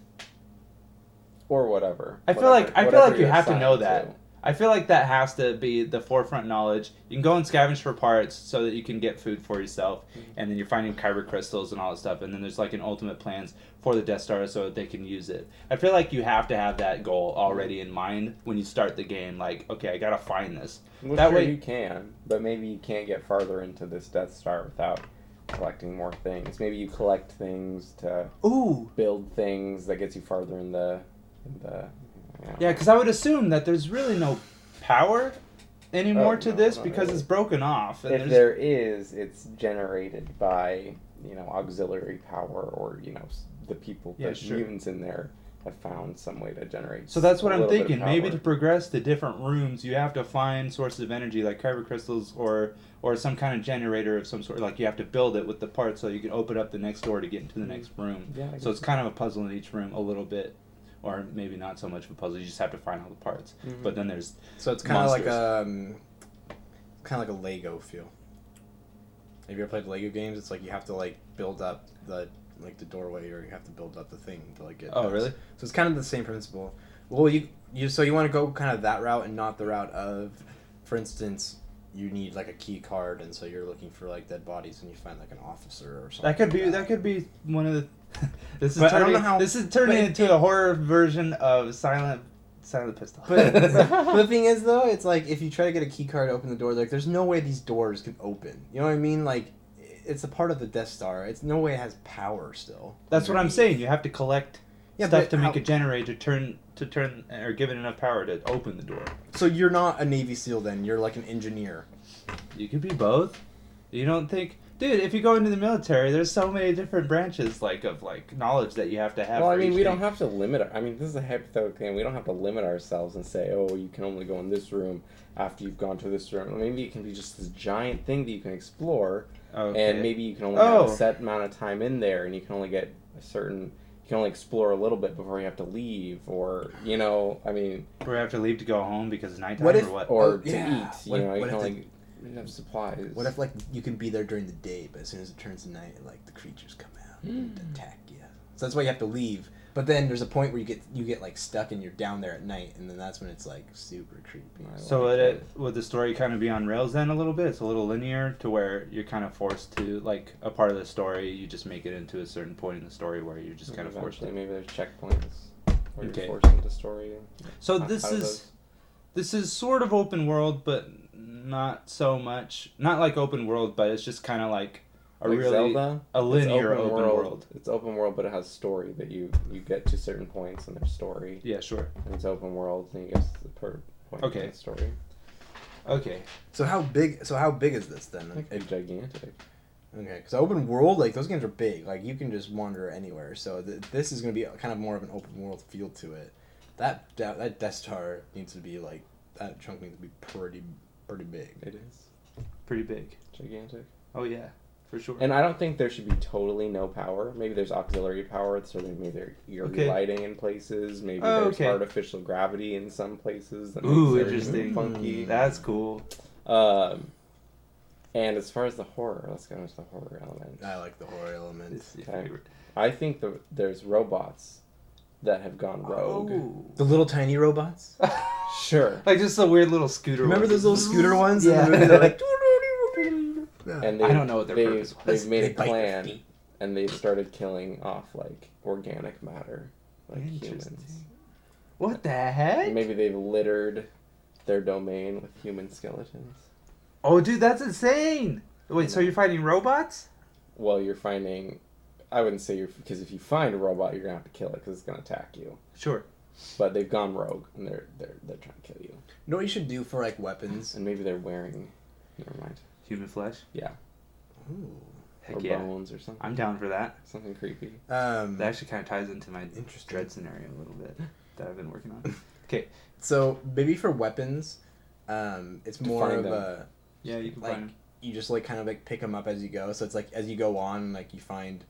Or whatever. I feel like Whatever you you're have to know assigned that. I feel like that has to be the forefront knowledge. You can go and scavenge for parts so that you can get food for yourself, and then you're finding kyber crystals and all that stuff, and then there's like an ultimate plans for the Death Star so that they can use it. I feel like you have to have that goal already in mind when you start the game. Like, okay, I gotta find this. Well, that sure way, you can, but maybe you can't get farther into this Death Star without collecting more things. Maybe you collect things to Ooh. build things that gets you farther in the Yeah, because I would assume that there's really no power anymore to no, this not because really. it's broken off. And If there is, it's generated by, auxiliary power or, the people, Yeah, the sure. mutants in there have found some way to generate. So that's what a I'm little bit of thinking. Maybe power. to progress to different rooms, you have to find sources of energy like kyber crystals or some kind of generator of some sort. Like you have to build it with the parts so you can open up the next door to get into the next room. Yeah, I So it's guess. kind of a puzzle in each room a little bit. Or maybe not so much of a puzzle. You just have to find all the parts. Mhm. But then there's So it's kind of like monsters. a Lego feel. Have you ever played Lego games? It's like you have to like build up the doorway, or you have to build up the thing to like get. Oh, past. really? So it's kind of the same principle. Well, you want to go kind of that route and not the route of, for instance, you need like a key card, and so you're looking for like dead bodies, and you find like an officer or something. That could be one of the. This is But I don't turning. know how- This is turning but into a horror version of Silent Pistol. But the thing is, though, it's like if you try to get a key card to open the door, like there's no way these doors can open. You know what I mean? Like it's a part of the Death Star. It's no way it has power still. That's what I'm underneath. saying. You have to collect Yeah, stuff but to make how- a generator turn or give it enough power to open the door. So you're not a Navy SEAL then. You're like an engineer. You could be both. You don't think, dude? If you go into the military, there's so many different branches of knowledge that you have to have. Well, I for mean, each we thing. don't have to limit. This is a hypothetical thing. We don't have to limit ourselves and say, "Oh, you can only go in this room after you've gone to this room." Maybe it can be just this giant thing that you can explore, Okay. and maybe you can only have a set amount of time in there, and you can only get a certain. You can only explore a little bit before you have to leave, or I mean, Or have to leave to go home because it's nighttime What if- or what? or Oh, to yeah. eat. What You if can the- only have supplies. What if like you can be there during the day, but as soon as it turns to night, like the creatures come out and attack you? So that's why you have to leave. But then there's a point where you get like stuck and you're down there at night, and then that's when it's like super creepy. So would the story kind of be on rails then a little bit? It's a little linear to where you're kind of forced to, like, a part of the story, you just make it into a certain point in the story where you're just kind of forced to. Maybe there's checkpoints where Okay. you're forced into story. So Out of those. this is sort of open world, but not so much. Not like open world, but it's just kind of like a Like really Zelda, a linear it's open world. It's open world, but it has story that you get to certain points and there's story. Yeah, sure. And it's open world, and you get to the point Okay. of the story. Okay. So how big is this then? It could be gigantic. Okay, because open world, like those games are big. Like you can just wander anywhere. So this is going to be kind of more of an open world feel to it. That Death Star needs to be like that chunk needs to be pretty big. It is Pretty big. gigantic. Oh yeah, for sure. And I don't think there should be totally no power. Maybe there's auxiliary power, so maybe you're Okay. lighting in places. Maybe Oh, there's okay. artificial gravity in some places. That Ooh, makes everything interesting. funky. That's cool. And as far as the horror, let's go into the horror element. I like the horror element. It's your Okay. favorite. I think there's robots that have gone rogue. Oh. The little tiny robots. Sure. Like just a weird little scooter. Remember ones. those little scooter ones? Yeah. In the movie? They're like. And I don't know what their purpose was. They've made They a bite your plan, feet. and they've started killing off like organic matter, like Interesting. humans. What the heck? And maybe they've littered their domain with human skeletons. Oh, dude, that's insane. Wait, so you're fighting robots? Well, you're finding. I wouldn't say because if you find a robot, you're gonna have to kill it because it's gonna attack you. Sure. But they've gone rogue, and they're trying to kill you. You know what you should do for like weapons? And maybe they're wearing. Never mind. Human flesh? Yeah. Ooh. Heck Or yeah. bones or something. I'm down for that. Something creepy. That actually kind of ties into my Interesting. dread scenario a little bit that I've been working on. Okay. So maybe for weapons, it's more Define of them. a Yeah, you can like find. you just like kind of like pick them up as you go. So it's like as you go on, like you find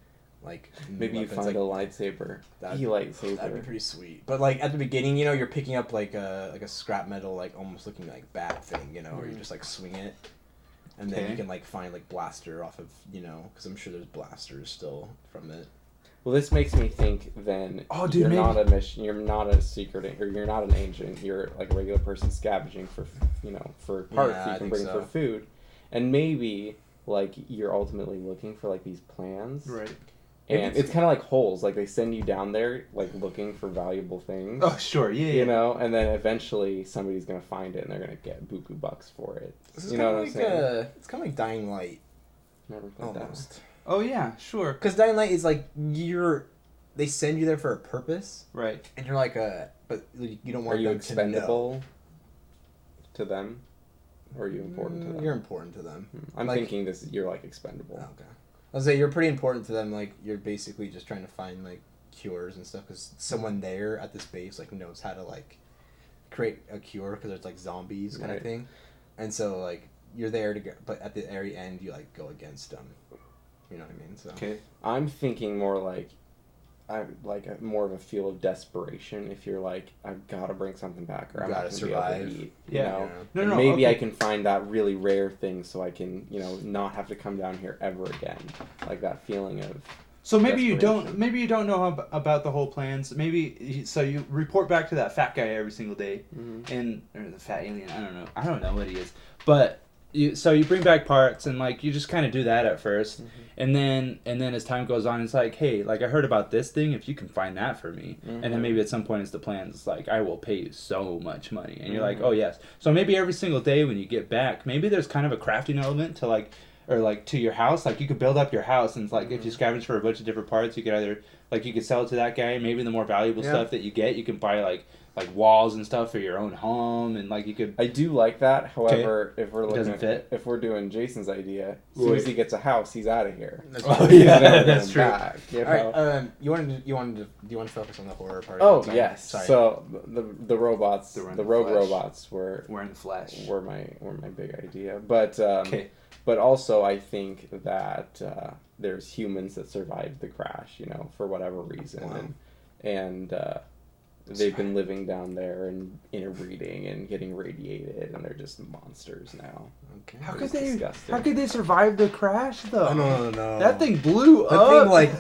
like new Maybe you weapons, find like, a lightsaber. That'd The be lightsaber. pretty sweet. But like at the beginning, you know, you're picking up like a scrap metal, like almost looking like bat thing, you know, where you just like swing it, and then Okay. you can like find like blaster off of, you know, because I'm sure there's blasters still from it. Well, this makes me think then Oh, dude, you're maybe- not a mission, you're not a secret, or you're not an agent. You're like a regular person scavenging for, for parts Yeah, that I you can think bring so. for food, and maybe like you're ultimately looking for like these plans, Right. and it's kind of like holes. Like they send you down there like looking for valuable things. Oh, sure. Yeah, You know, and then eventually somebody's gonna find it and they're gonna get buku bucks for it. This is You kind know of what like I'm saying? it's kind of like Dying Light Never played that. almost. Oh yeah, sure. Because Dying Light is like they send you there for a purpose, Right. and you're like but you don't want Are you them expendable to them? Or are you to know. important to them? You're important to them. I'm like- thinking you're like expendable. Oh, okay. I'll say you're pretty important to them. Like you're basically just trying to find like cures and stuff because someone there at this base like knows how to like create a cure because there's like zombies kind of Right. thing, and so like you're there to go, but at the very end you like go against them. You know what I mean? So Okay. I'm thinking more more of a feel of desperation. If you're like, I've got to bring something back, or I'm Gotta not gonna be able survive. to eat. Yeah. You know? No, And no, maybe okay. I can find that really rare thing, so I can, not have to come down here ever again. Like that feeling of. So maybe you Desperation. don't know about the whole plans. So you report back to that fat guy every single day, Mhm. or the fat alien. I don't know what he is, but you bring back parts and like you just kind of do that at 1st, and then as time goes on, it's like, hey, like I heard about this thing. If you can find that for me, and then maybe at some point it's the plans. It's like I will pay you so much money, and you're like, oh yes. So maybe every single day when you get back, maybe there's kind of a crafting element to like. Or like to your house, like you could build up your house, and it's like if you scavenge for a bunch of different parts, you could either like you could sell it to that guy. Maybe the more valuable stuff that you get, you can buy like walls and stuff for your own home, and like you could. I do like that. However, if we're Doesn't looking fit. if we're doing Jason's idea, as soon as he gets a house, he's out of here. That's Oh, fine. yeah, Never that's going true. back, you All right. know? Do you want to focus on the horror part? Oh Sorry. yes. Sorry. So the robots, They were in the the rogue flesh. robots were We're in the flesh. my big idea. But Okay. but also I think that there's humans that survived the crash, for whatever reason, Wow. and they've been living down there and interbreeding and getting radiated, and they're just monsters now. Okay. How It's could they? disgusting. How could they survive the crash though? Oh, no. That thing blew That up. thing like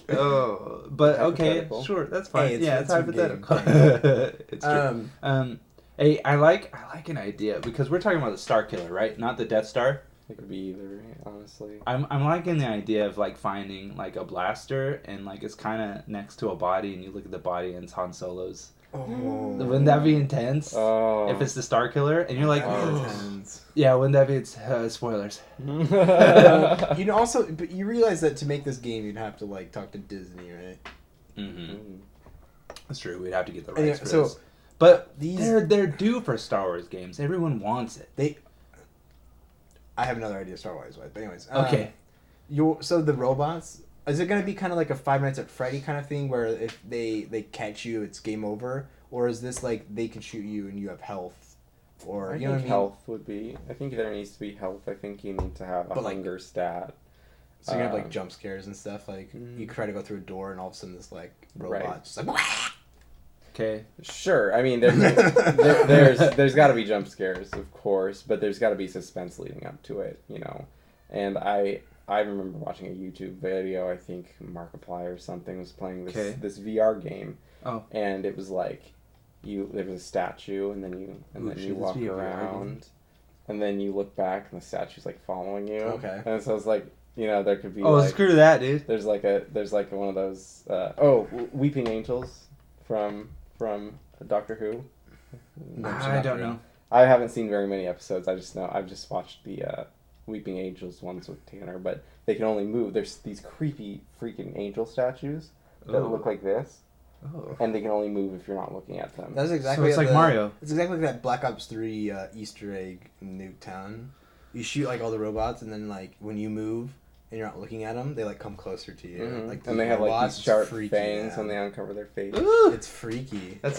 Oh, but okay, Hypothetical. sure, that's fine. Hey, it's- yeah, it's it's a hypothetical. game. It's true. Hey, I like an idea because we're talking about the Star Killer, right? Not the Death Star. It could be either, honestly. I'm liking the idea of like finding like a blaster and like it's kind of next to a body and you look at the body and it's Han Solo's. Oh. Wouldn't that be intense? Oh. If it's the Star Killer and you're like, Intense. yeah, wouldn't that be spoilers? You'd also, but you realize that to make this game, you'd have to like talk to Disney, right? Mm-hmm. That's true. We'd have to get the And rights for so this. But these- they're due for Star Wars games. Everyone wants it. I have another idea Star Wars wise, but anyways. Okay. So the robots, is it gonna be kind of like a Five Nights at Freddy kind of thing where if they catch you, it's game over, or is this like they can shoot you and you have health, or I you know what I think mean? health would be. I think there needs to be health. I think you need to have a But, like- hunger stat. So you have like jump scares and stuff. Like Mhm. you try to go through a door and all of a sudden this like robot Right. just like. Okay. Sure. I mean, there's got to be jump scares, of course, but there's got to be suspense leading up to it, And I remember watching a YouTube video. I think Markiplier or something was playing this VR game. Oh. And it was like, there was a statue, and then you walk this be a VR around, and then you look back, and the statue's like following you. Okay. And so it's like, there could be Oh, like, screw that, dude. there's like one of those Weeping Angels from Doctor Who. I don't know. I haven't seen very many episodes. I've just watched the Weeping Angels ones with Tanner, but they can only move. There's these creepy freaking angel statues that Oh. look like this, Oh. and they can only move if you're not looking at them. That's exactly. So it's like Mario. It's exactly like that Black Ops 3 Easter egg in Nuketown. You shoot like all the robots, and then like when you move and you're not looking at them, they like come closer to you. Mhm. Like And they have like robots, these it's sharp freaky, fangs man. when they uncover their face. It's freaky. That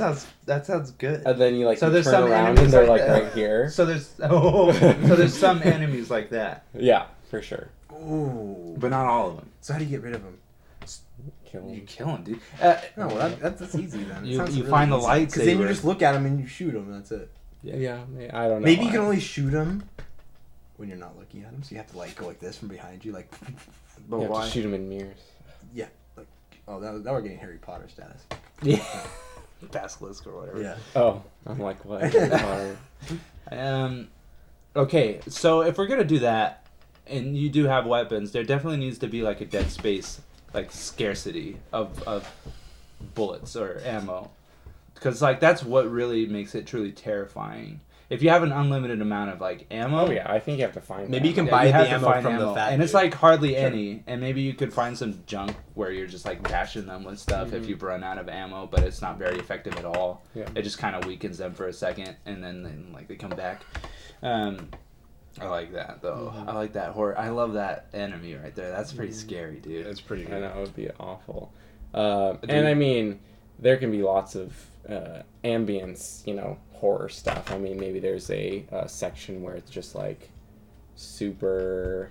sounds good. And then you So you there's turn some around enemies and they're like like that. right here. So there's some enemies like that, Yeah, for sure. Ooh. but not all of them. So how do you get rid of them? Kill You them. kill them, dude. No, well, that's easy then. It You- sounds you find the Because then you lightsaber. just look at them and you shoot them. That's it. Yeah, I don't know. Maybe you can only shoot them when you're not looking at them. So you have to like go like this from behind you, like. But You have why? to shoot them in mirrors. Yeah. Like, oh, now we're getting Harry Potter status. Yeah. Basilisk or whatever. Yeah. Oh, I'm like, what? Sorry. Okay, so if we're gonna do that, and you do have weapons, there definitely needs to be like a Dead Space, like scarcity of bullets or ammo, because like that's what really makes it truly terrifying. if you have an unlimited amount of like ammo. Oh yeah, I think you have to find. Maybe you ammo. can buy you the have to ammo find from the ammo. fat and it's dude. like hardly Sure. any. And maybe you could find some junk where you're just like bashing them with stuff if you've run out of ammo, but it's not very effective at all. Yeah. It just kind of weakens them for a second, and then like they come back. I like that though. I like that horror. I love that enemy right there. That's pretty scary, dude. It's pretty I good. know it would be awful. And I mean, there can be lots of ambience, horror stuff. I mean, maybe there's a section where it's just like super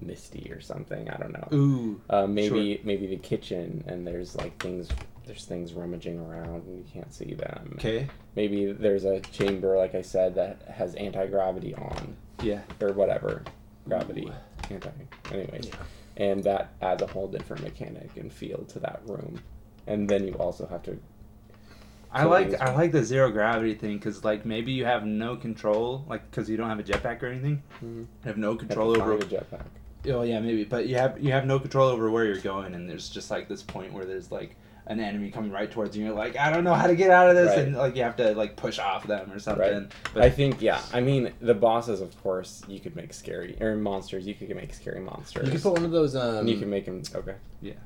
misty or something. I don't know. Ooh. Maybe the kitchen, and there's things rummaging around and you can't see them. Okay. Maybe there's a chamber, like I said, that has anti-gravity on. Yeah. Or whatever. Gravity. Anyways. Yeah. And that adds a whole different mechanic and feel to that room. And then you also have to... I like the zero gravity thing because like maybe you have no control, like because you don't have a jetpack or anything. You have no control over a jetpack. Oh yeah, maybe, but you have no control over where you're going, and there's just like this point where there's like an enemy coming right towards you. And you're like, I don't know how to get out of this, Right. and like you have to like push off them or something. Right. But I think, yeah. I mean, the bosses, of course, you could make scary, or monsters. You could make scary monsters. You could put one of those. And you can make them. Okay.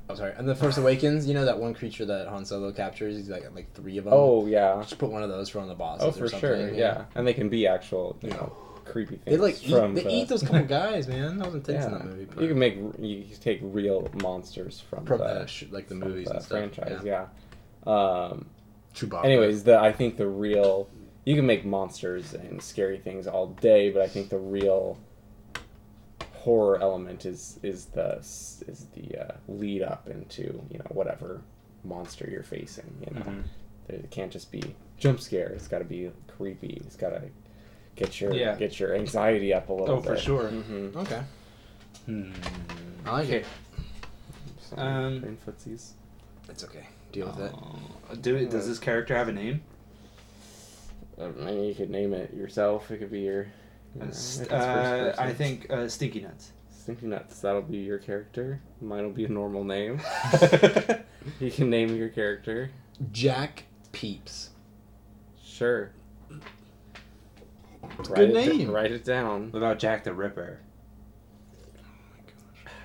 Oh, sorry. And the Force Awakens, that one creature that Han Solo captures. He's like 3 of them. Oh yeah. Just put one of those for one of the bosses. Oh, or for something, sure. Yeah. And they can be actual, creepy things. They like from eat those couple guys, man. That wasn't intense in that movie. You can take real monsters from like the movies the and stuff. franchise. Yeah. Chewbacca. Anyways, I think the real you can make monsters and scary things all day, but I think the real horror element is the lead up into whatever monster you're facing. It can't just be jump scare. It's got to be creepy. It's got to get your anxiety up a little bit. for sure. Mm-hmm. Okay. I like it. Playing footsies. It's okay. Deal with it. Does this character have a name? You could name it yourself. It could be your. I think Stinky Nuts. Stinky Nuts. That'll be your character. Mine will be a normal name. You can name your character. Jack Peeps. Sure. Good name. Write it down. What about Jack the Ripper?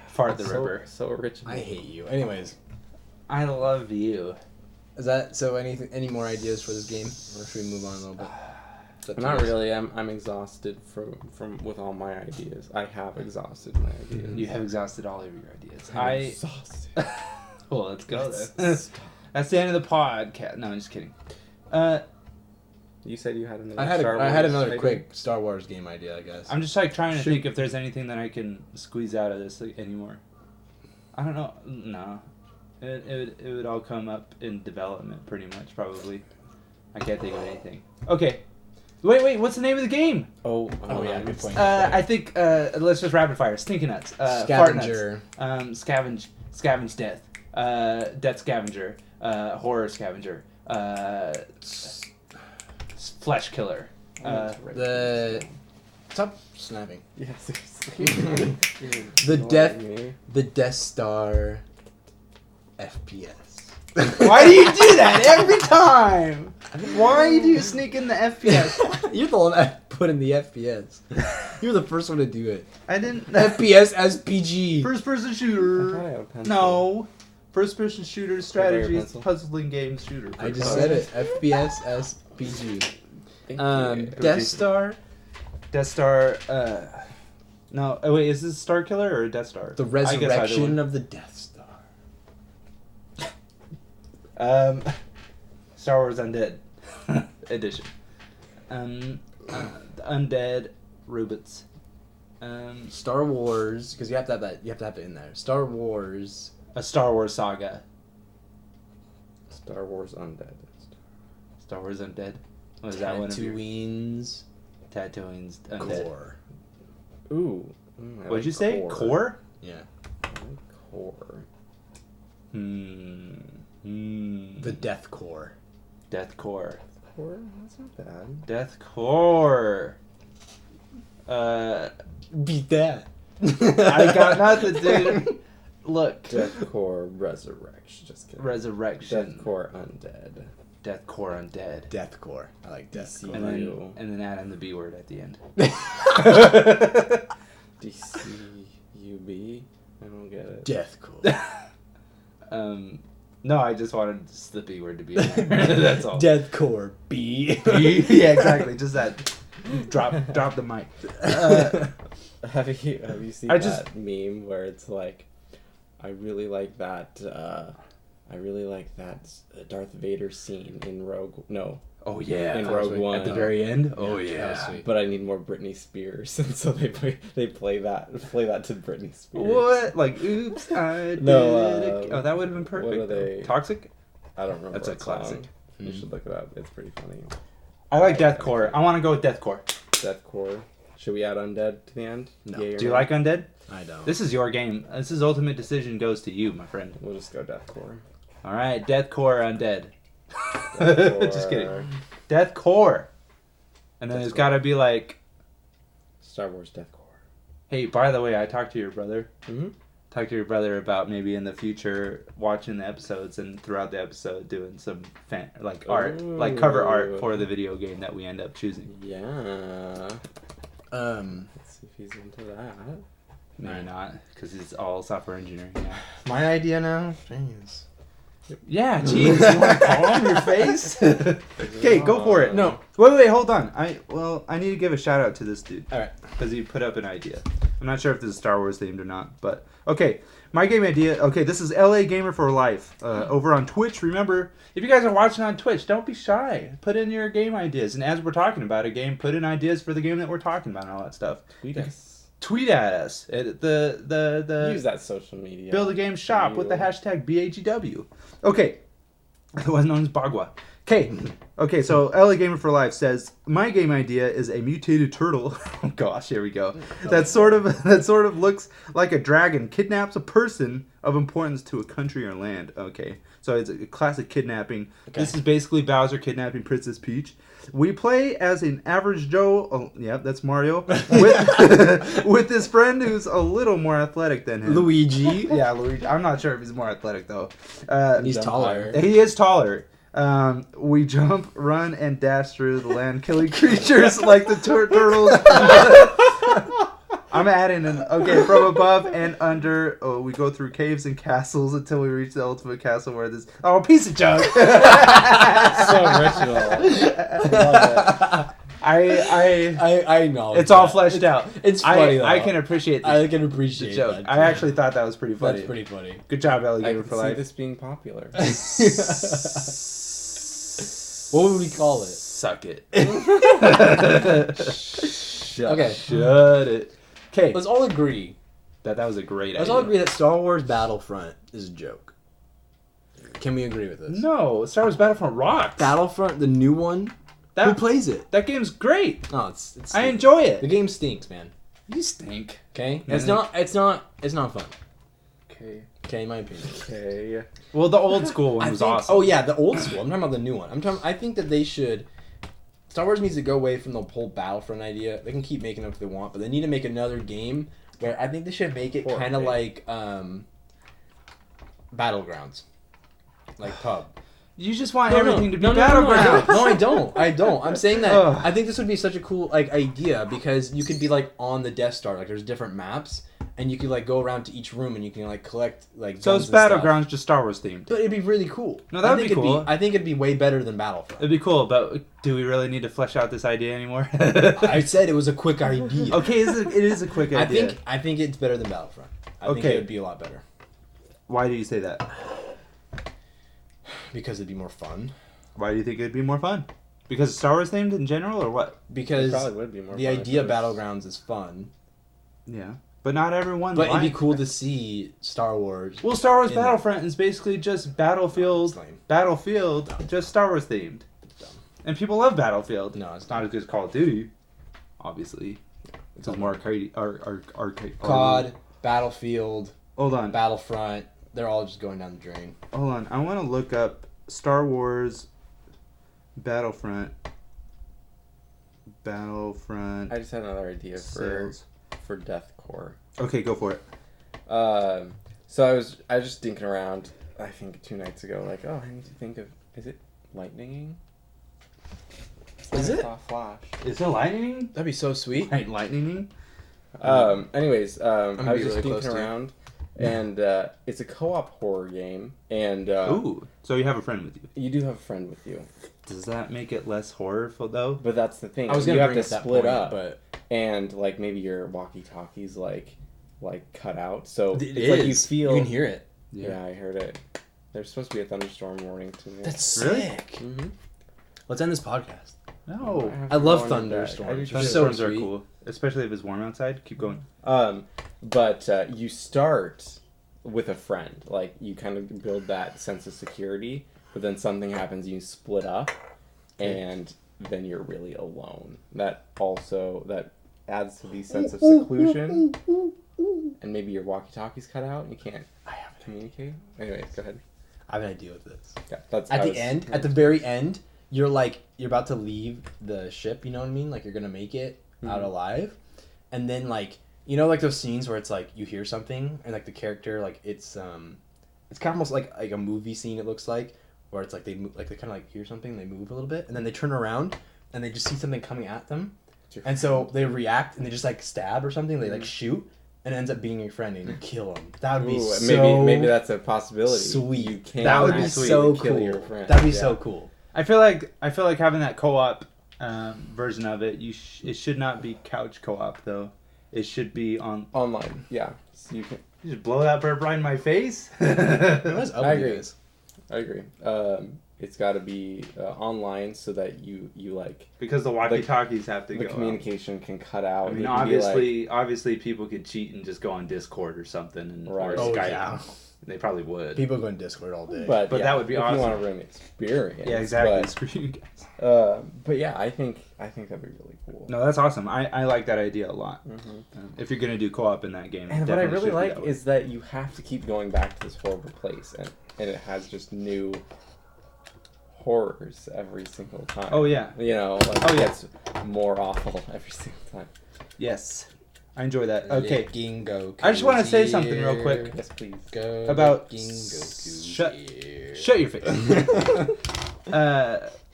Fart the Ripper. So original. I hate you. Anyways, I love you. is that so? Any more ideas for this game, or should we move on a little bit? It's up to Not you. really. I'm exhausted from with all my ideas. I have exhausted my ideas. You have exhausted all of your ideas. I'm exhausted. Well, let's go then. That's the end of the podcast. No, I'm just kidding. You said you had another. I had Star I had Wars another idea? quick Star Wars game idea, I guess. I'm just like trying to think if there's anything that I can squeeze out of this anymore. I don't know. No, it would all come up in development pretty much probably. I can't think of anything. Okay, wait. What's the name of the game? Oh yeah, good point. I think let's just rapid fire. Stinky Nuts. Scavenger. Fart nuts, scavenge death. Death scavenger. Horror scavenger. Flesh killer. The stop snapping. Yeah, seriously. The Death Star FPS. Why do you do that every time? Why do you sneak in the FPS? You're the one that put in the FPS. You're the first one to do it. I didn't. FPS SPG. First person I shooter. thought I had a pencil. No. First person shooter strategies, pencil? puzzling game shooter. I just said it. FPS SPG. Thank you. Death Star. Death Star. No. Oh, wait, is this Star Killer or Death Star? The I guess either resurrection one. of the Death Star. Star Wars Undead edition. The Undead Rubits. Star Wars, because you have to have that. You have to have it in there. Star Wars. A Star Wars saga. Star Wars Undead. Star Wars Undead. What is that one? Tatooine's Tatooine's Undead. core. Ooh. What'd you say? Core? Yeah. Core. The Death Core. Death Core. Core? That's not bad. Death Core. Beat that. I got nothing, dude. Look. Death Core Resurrection. Just kidding. Resurrection. Death Core Undead. Deathcore Undead. Deathcore. I like deathcore. And then add in the B word at the end. DCUB? I don't get it. Deathcore. No, I just wanted just the B word to be in there. That's all. Deathcore. B. Yeah, exactly. Just that. Drop the mic. Have you seen that meme where it's like, I really like that Darth Vader scene in Rogue. No. Oh yeah, in Rogue One at the very end. Oh yeah. yeah. But I need more Britney Spears, and so they play that to Britney Spears. What? Like, oops, I did it. Oh, that would have been perfect. What are they? Toxic? I don't remember. That's a what classic. song. You should look it up. It's pretty funny. I like deathcore. I want to go with deathcore. Deathcore. Should we add undead to the end? No. Do you like undead? I don't. This is your game. This is ultimate decision goes to you, my friend. We'll just go deathcore. All right, deathcore undead. Deathcore. Just kidding. Deathcore. And then it's got to be like, Star Wars Deathcore. hey, by the way, I talked to your brother. Mm-hmm. Talk to your brother about maybe in the future watching the episodes and throughout the episode doing some art, like cover art for the video game that we end up choosing. Yeah. Let's see if he's into that. Maybe not, because it's all software engineering now. My idea now? Jeez. Yeah, jeez, you want to call him your face? Okay, go for it. No. Wait, hold on. I need to give a shout out to this dude. All right. Because he put up an idea. I'm not sure if this is Star Wars themed or not, but okay. My game idea. Okay, this is LA Gamer for Life over on Twitch. Remember, if you guys are watching on Twitch, don't be shy. Put in your game ideas, and as we're talking about a game, put in ideas for the game that we're talking about and all that stuff. Tweet at us at the use that social media. Build a Game Shop with the hashtag BAGW. Okay, otherwise known as Bagua. Okay, so LA Gamer for Life says my game idea is a mutated turtle. Oh gosh, here we go. That sort of looks like a dragon kidnaps a person of importance to a country or land. Okay, so it's a classic kidnapping. Okay. This is basically Bowser kidnapping Princess Peach. We play as an average Joe. Oh, yeah, that's Mario with his friend who's a little more athletic than him. Luigi. Yeah, Luigi. I'm not sure if he's more athletic though. He's taller. He is taller. We jump, run, and dash through the land, killing creatures like the turtles. I'm adding from above and under. Oh, we go through caves and castles until we reach the ultimate castle where this. Oh, piece of junk. So original. I know. It's all fleshed out. It's funny though. I can appreciate. I can appreciate the joke. That, I actually thought that was pretty funny. That's pretty funny. Good job, Ellie I Gamer can for see Life. this being popular. What would we call it? Suck it. Okay. Shut it. Okay. Let's all agree that was a great idea. Let's all agree that Star Wars Battlefront is a joke. Can we agree with this? No, Star Wars Battlefront rocks. Battlefront, the new one. Who plays it? That game's great. No, it's I enjoy it. The game stinks, man. You stink. Okay? It's not fun. Okay. Okay, in my opinion. Okay. Well, the old school one was awesome. Oh yeah, the old school. I'm talking about the new one. I think that they should. Star Wars needs to go away from the whole Battlefront idea. They can keep making them if they want, but they need to make another game where I think they should make it kind of like Battlegrounds, like PUB. You just want everything to be Battlegrounds. No, I don't. I'm saying that I think this would be such a cool idea because you could be on the Death Star. There's different maps. And you can go around to each room and you can collect So it's Battlegrounds, just Star Wars themed. But it'd be really cool. No, that would be cool. I think it'd be way better than Battlefront. It'd be cool, but do we really need to flesh out this idea anymore? I said it was a quick idea. Okay, it is a quick idea. I think it's better than Battlefront. I think it would be a lot better. Why do you say that? Because it'd be more fun. Why do you think it'd be more fun? Because it's Star Wars themed in general, or what? Because it probably would be more the idea of Battlegrounds is fun. Yeah. But not everyone. But it'd be cool to see Star Wars. Well, Star Wars Battlefront is basically just Battlefield, just Star Wars themed. And people love Battlefield. No, it's not as good as Call of Duty, obviously. It's more arcade. COD, Battlefield. Hold on. Battlefront. They're all just going down the drain. Hold on. I want to look up Star Wars Battlefront. I just had another idea for deathcore. Okay, go for it. So I was just thinking around. I think 2 nights ago, I need to think of. Is it lightninging. Is it? Flash. Is it lightning? That'd be so sweet. Lightning? Anyways, I gonna was be just really close thinking to you. around, and it's a co-op horror game, and Ooh. So you have a friend with you. you do have a friend with you. Does that make it less horrorful though? But that's the thing. I was you gonna have bring to up that split point, up, but and like maybe your walkie-talkies like cut out, so it it's is. like you feel. You can hear it. Yeah, I heard it. There's supposed to be a thunderstorm warning today. That's Really? sick. Mm-hmm. Let's end this podcast. No. I love thunderstorms. They're so Thunderstorms are sweet. cool. Especially if it's warm outside. Keep going. But you start with a friend. Like, you kind of build that sense of security, but then something happens, you split up, and then you're really alone. That adds to the sense of seclusion, and maybe your walkie-talkie's cut out, and you can't communicate. Anyways, go ahead. I have an idea with this. Yeah, that's At the end, at the very end, you're about to leave the ship, you know what I mean? Like, you're gonna make it out alive. And then, like, you know, like those scenes where it's like you hear something and like the character, like it's kind of almost like a movie scene, it looks like, where it's like they move, like they kind of like hear something, they move a little bit, and then they turn around and they just see something coming at them. And so they react and they just like stab or something, they like shoot, and it ends up being your friend and you kill him. That would be maybe that's a possibility. sweet. You can That would be actually so kill cool. your friend. That'd be Yeah. so cool. I feel like having that co-op version of it. It should not be couch co-op though. It should be on. Online. Yeah, so you can. You just blow that bird right in my face. What is up I with agree. this? I agree. It's got to be online so that you like Because the walkie-talkies have to the go. communication can cut out. I mean, It can be obviously, people could cheat and just go on Discord or something, and Right. or Oh, Skype. yeah. They probably would. People go in Discord all day. but But yeah, that would be if awesome. you want to ruin the experience. Yeah, exactly. Screw you guys. But yeah, I think that'd be really cool. No, that's awesome. I like that idea a lot. Mm-hmm. If you're gonna do co-op in that game, And what I definitely really should be like that way. is that you have to keep going back to this horrible place, and it has just new horrors every single time. Oh yeah, You know, like Oh, it yeah. gets more awful every single time. yes, I enjoy that. Okay, Licking Goku I just want to say is something real here. quick. Yes, please. Go About licking Goku's shut- here. Shut your face.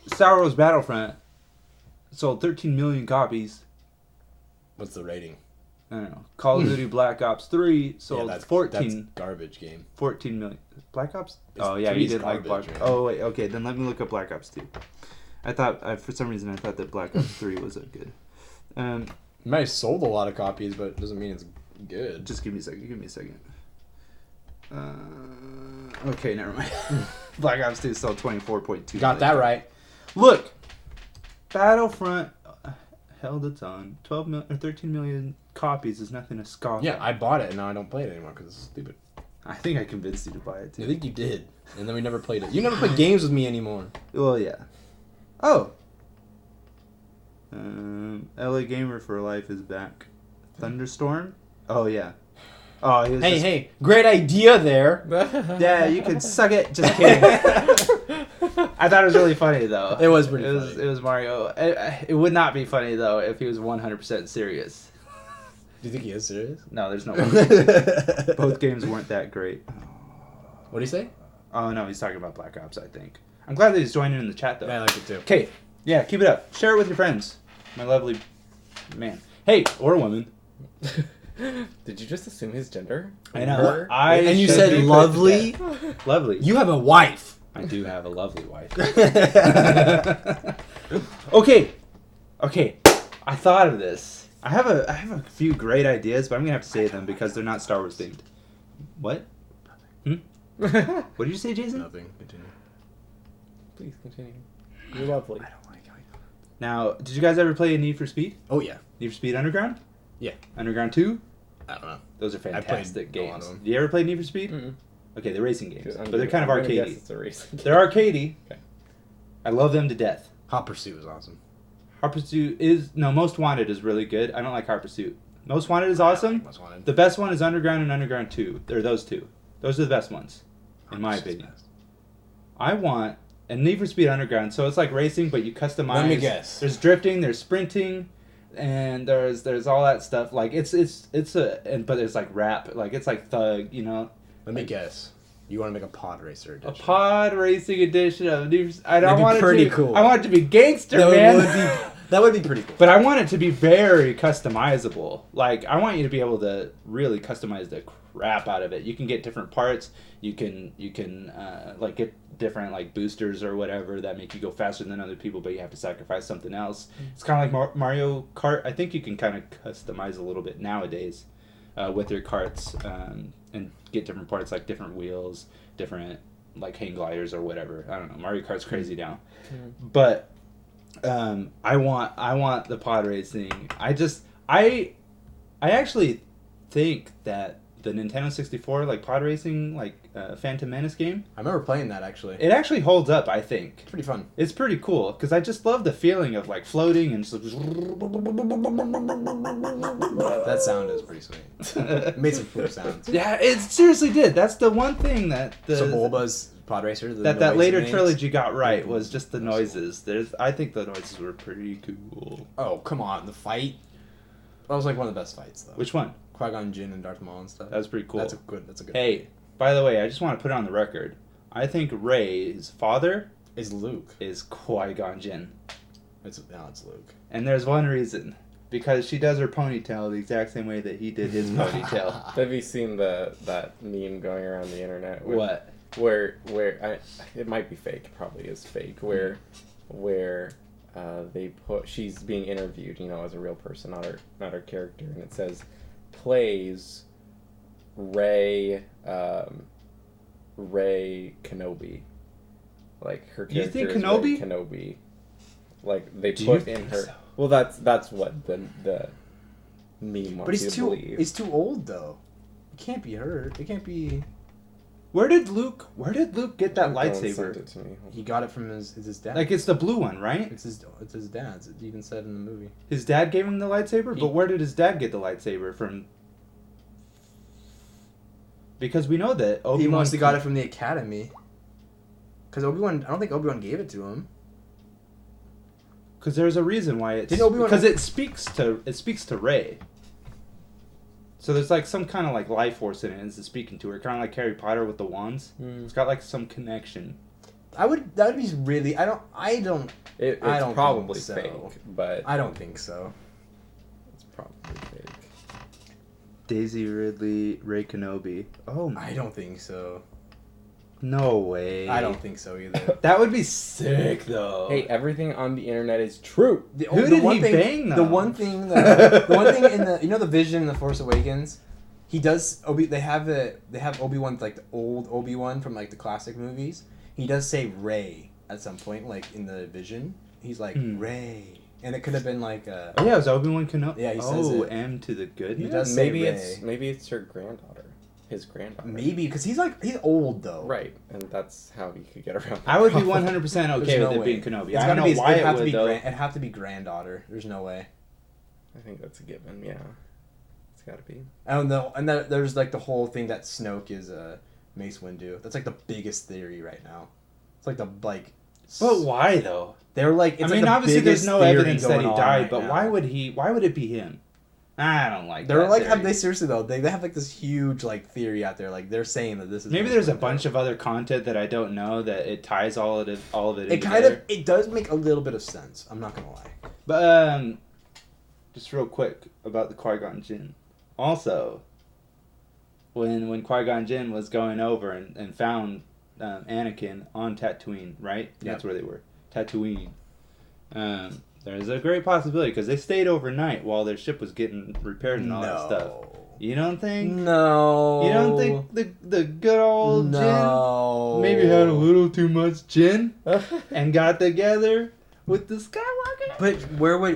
Star Wars Battlefront sold 13 million copies. What's the rating? I don't know. Call of Duty Black Ops 3 sold that's 14 garbage game. 14 million. Black Ops? It's Oh yeah, you 3's did like Black. garbage, man. Oh wait, okay. Then let me look up Black Ops 2. I thought for some reason I thought that Black Ops 3 was good. It might have sold a lot of copies, but it doesn't mean it's good. Just give me a second. Okay, never mind. Black Ops 2 sold 24.2. Got that right. Look, Battlefront held its own. 12 million or 13 million copies is nothing to scoff Yeah, at. I bought it and now I don't play it anymore because it's stupid. I think I convinced you to buy it I too. think you did, and then we never played it. You never play games with me anymore. Well, yeah. Oh. LA Gamer for Life is back. Thunderstorm? Oh yeah. Oh, he was just- Hey, great idea there. Yeah, you can suck it. Just kidding. I thought it was really funny though. It was pretty funny. It was Mario. It would not be funny though if he was 100% serious. Do you think he is serious? No, there's no way. Both games weren't that great. What do you say? Oh no, he's talking about Black Ops, I think. I'm glad that he's joining in the chat though. Yeah, I like it too. Okay, yeah, keep it up. Share it with your friends. My lovely man. Hey, or woman. Did you just assume his gender? I know. Her? And you should said be put lovely? to death. Lovely. You have a wife. I do have a lovely wife. Okay. I thought of this. I have a few great ideas, but I'm gonna have to say them because they're not Star Wars themed. What? What did you say, Jason? Nothing. Continue. Please continue. You're lovely. Now, did you guys ever play Need for Speed? Oh yeah. Need for Speed Underground? Yeah. Underground 2? I don't know. Those are played fantastic a lot games. of them. You ever played Need for Speed? Mm-mm. Okay, they're racing games, I'm but they're kind of gonna guess arcadey. It's a race. They're arcadey. Okay. I love them to death. Hot Pursuit was awesome. Hot Pursuit is Most Wanted is really good. I don't like Hot Pursuit. Most Wanted is awesome. Most Wanted. The best one is Underground and Underground 2. They're those two. Those are the best ones, in my Pursuit's opinion. best. I want a Need for Speed Underground, so it's like racing, but you customize. Let me guess. There's drifting, there's sprinting, and there's all that stuff. Like but it's like rap, like it's like thug, you know. Let me guess. You want to make a pod racer A edition. pod racing edition of Need for I That'd be want it pretty to, cool. I want it to be gangster, That man. that would be pretty cool. But I want it to be very customizable. Like, I want you to be able to really customize the crap out of it. You can get different parts. You can like get different like boosters or whatever that make you go faster than other people, but you have to sacrifice something else. It's kind of like Mario Kart. I think you can kind of customize a little bit nowadays with your karts and get different parts like different wheels, different like hang gliders or whatever. I don't know. Mario Kart's crazy now, but. I want the pod racing. I actually think that the Nintendo 64 like pod racing like Phantom Menace game, I remember playing that actually. it actually holds up. I think It's pretty fun. it's pretty cool because I just love the feeling of like floating and just. That sound is pretty sweet. It made some cool sounds. Yeah, it seriously did. That's the one thing that So Bulba's pod racer. that noise later it makes. trilogy got right was just the noises. I think the noises were pretty cool. Oh come on, the fight. That was like one of the best fights though. Which one? Qui-Gon Jinn and Darth Maul and stuff. That was pretty cool. That's a good. Hey, by the way, I just want to put it on the record. I think Rey's father It's Luke. is Qui-Gon Jinn. It's Luke. And there's one reason. Because she does her ponytail the exact same way that he did his ponytail. Have you seen that meme going around the internet? What? Where it might be fake. It probably is fake. Where they put she's being interviewed, as a real person, not her character, and it says plays Rey Kenobi. Like her character You think is Kenobi? Rey Kenobi. Like they Do you put in think her. so? Well, that's what the meme wants But you he's to too believe. he's too old though. It can't be her. It can't be. Where did Luke get that Don't send lightsaber? it to me. He got it from his dad. Like, it's the blue one, right? It's his dad's. It even said in the movie. His dad gave him the lightsaber? But where did his dad get the lightsaber from? Because we know that Obi-Wan... He must have got it from the academy. Because Obi-Wan, I don't think Obi-Wan gave it to him. Because there's a reason why it's... Didn't Obi-Wan- Because it speaks to Rey. So there's like some kind of like life force in it, and it's speaking to her, kind of like Harry Potter with the wands. It's got like some connection. That would be really. I don't. It's I don't probably think so. fake, but I don't think so. it's probably fake. Daisy Ridley, Rey Kenobi. Oh, I don't think so. no way. I don't think so either. That would be sick, though. Hey, everything on the internet is true. Who did he bang, though? The one thing in the Vision in the Force Awakens, he does They have Obi-Wan, like the old Obi-Wan from like the classic movies. He does say Rey at some point, like in the Vision. He's like Rey, and it could have been like Oh yeah, it was Obi-Wan Kenobi. Yeah, he says it. M to the goodness. He does say Maybe it's her granddaughter, his granddaughter. maybe because he's old though. Right, and that's how he could get around. I would be problem. 100% There's okay no with it way. being Kenobi. It's I don't gotta know why it'd it have would, to be though. it'd have to be granddaughter. There's no way. I think that's a given. Yeah, it's got to be. I don't know. And then there's like the whole thing that Snoke is Mace Windu. That's like the biggest theory right now. It's like But why, though? they're like. It's I like mean, the obviously there's biggest no theory evidence that going he on died, right but now. why would it be him? I don't like They're that like, theory. they seriously though? They have like this huge like theory out there. Like they're saying that this is. Maybe Mace there's a Windu. bunch of other content that I don't know that it ties all of it It in kind together. of it does make a little bit of sense. I'm not gonna lie. But just real quick about the Qui-Gon Jinn. Also, when Qui-Gon Jinn was going over and found Anakin on Tatooine, right? Yep. That's where they were. Tatooine. There's a great possibility because they stayed overnight while their ship was getting repaired and all that stuff. You don't think? No. You don't think the good old No. Jinn maybe had a little too much gin and got together with the Skywalker? But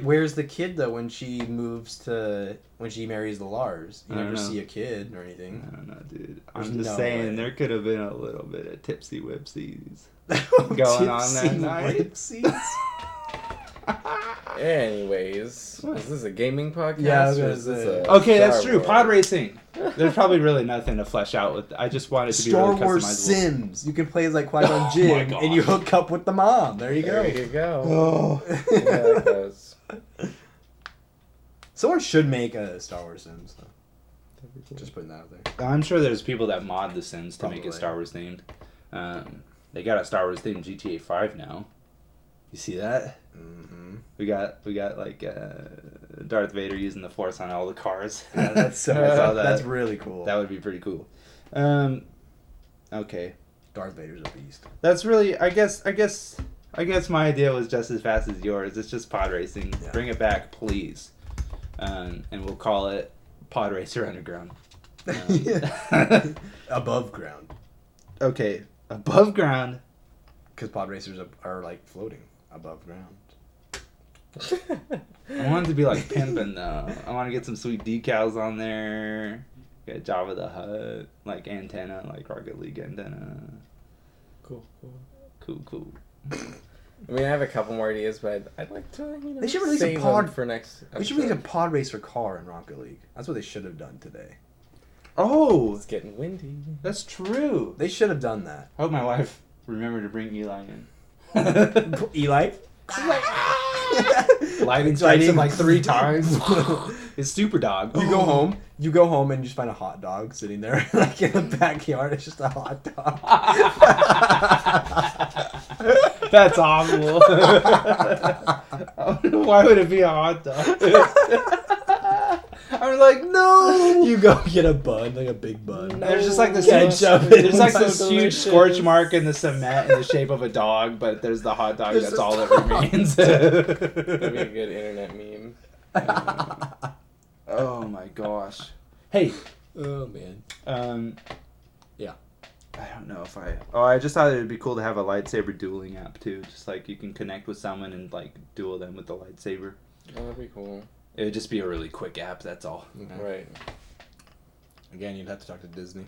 where's the kid though when she marries the Lars? You I don't never know. see a kid or anything. I don't know, dude. There's I'm just no saying way. there could have been a little bit of tipsy whipsies going on that night. Anyways, is this a gaming podcast? Yeah, I was or gonna is this say. a Okay, that's Star true. Wars? Pod racing. There's probably really nothing to flesh out with. I just want it to be Star really Wars customizable. Sims. You can play as like Qui-Gon Oh Jinn, my and you gosh. hook up with the mom. There you go. There you go. Oh. Yeah, that goes. Someone should make a Star Wars Sims. Though. Just putting that out there. I'm sure there's people that mod The Sims to make it Probably. Star Wars themed. They got a Star Wars themed GTA 5 now. You see that? Mm-hmm. We got like Darth Vader using the Force on all the cars. Yeah, that's I saw that. That's really cool. That would be pretty cool. Okay. Darth Vader's a beast. That's really, I guess my idea was just as fast as yours. It's just pod racing. Yeah. Bring it back, please. And we'll call it Pod Racer Underground. Above ground. Okay, above ground. Because pod racers are like floating above ground. I want it to be like pimping though. I want to get some sweet decals on there. Get Jabba the Hutt, like antenna, like Rocket League antenna. Cool. Cool. I mean, I have a couple more ideas, but I'd like to, They should release a save pod- them for next. We should release a pod racer car in Rocket League. That's what they should have done today. Oh, It's getting windy. that's true. They should have done that. I hope my wife remembered to bring Eli in. Eli? Lightning Strikes him like 3 times. It's Super Dog. You go home and you just find a hot dog sitting there like in the backyard. It's just a hot dog. That's awful. Why would it be a hot dog? I'm like, no. You go get a bun, like a big bun. There's just like this, Ketchup. there's like So this huge delicious. scorch mark in the cement in the shape of a dog, but there's the hot dog. There's That's just all that hot remains. That'd be a good internet meme. Oh my gosh. Hey, Oh man. Yeah. I don't know if I just thought it would be cool to have a lightsaber dueling app too. Just like you can connect with someone and like duel them with the lightsaber. Oh, that'd be cool. It would just be a really quick app. That's all. Okay. Right. Again, you'd have to talk to Disney.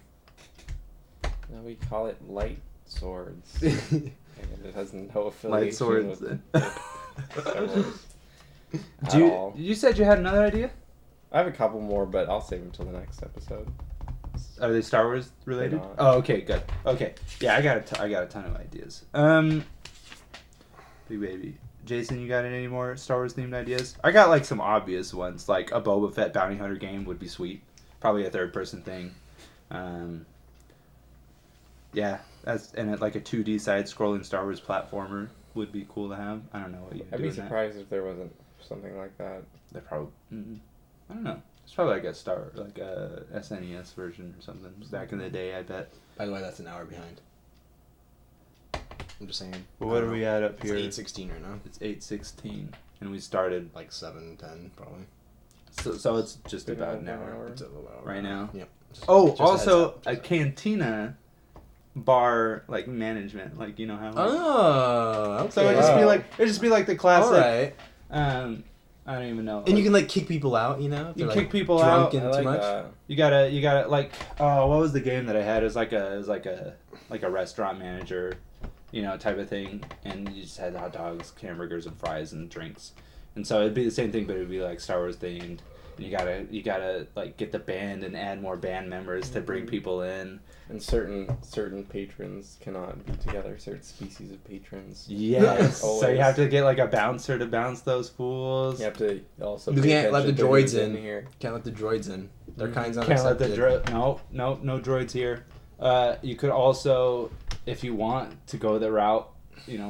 Now we call it light swords. And it has no affiliation Light swords. with Star Wars at Do all. you said you had another idea? I have a couple more, but I'll save them till the next episode. Are they Star Wars related? They're not. Oh, okay, good. Okay, yeah, I got a ton of ideas. Big baby, Jason, you got any more Star Wars themed ideas? I got like some obvious ones, like a Boba Fett bounty hunter game would be sweet. Probably a third person thing. Yeah, like a 2D side scrolling Star Wars platformer would be cool to have. I don't know what you. I'd be surprised if there wasn't something like that. They're probably. I don't know. It's probably like a SNES version or something. Back in the day, I bet. By the way, that's an hour behind. I'm just saying. Well, what are we at up here? It's 8:16 right now. It's 8:16, and we started. Like 7:10 probably. So it's just Been about an about hour It's a little hour. right now. Yep. Oh, Just a also heads a up. cantina bar like management, like you know how. Oh, okay. So it'd just be like the classic. All right. I don't even know. And you can like kick people out, you know? If You they're, kick like, people drunk out. and I too like much. that. You gotta like what was the game that I had? It was like a restaurant manager, type of thing, and you just had hot dogs, hamburgers, and fries and drinks, and so it'd be the same thing, but it'd be like Star Wars themed. And you gotta like get the band and add more band members to bring people in. And certain patrons cannot be together. Certain species of patrons. Yes. So Always. you have to get like a bouncer to bounce those fools. You have to also. You pay can't let the attention to who's droids in. here. Can't let the droids in. Their kind's Can't let the unaccepted. no droids here. You could also, if you want to go the route,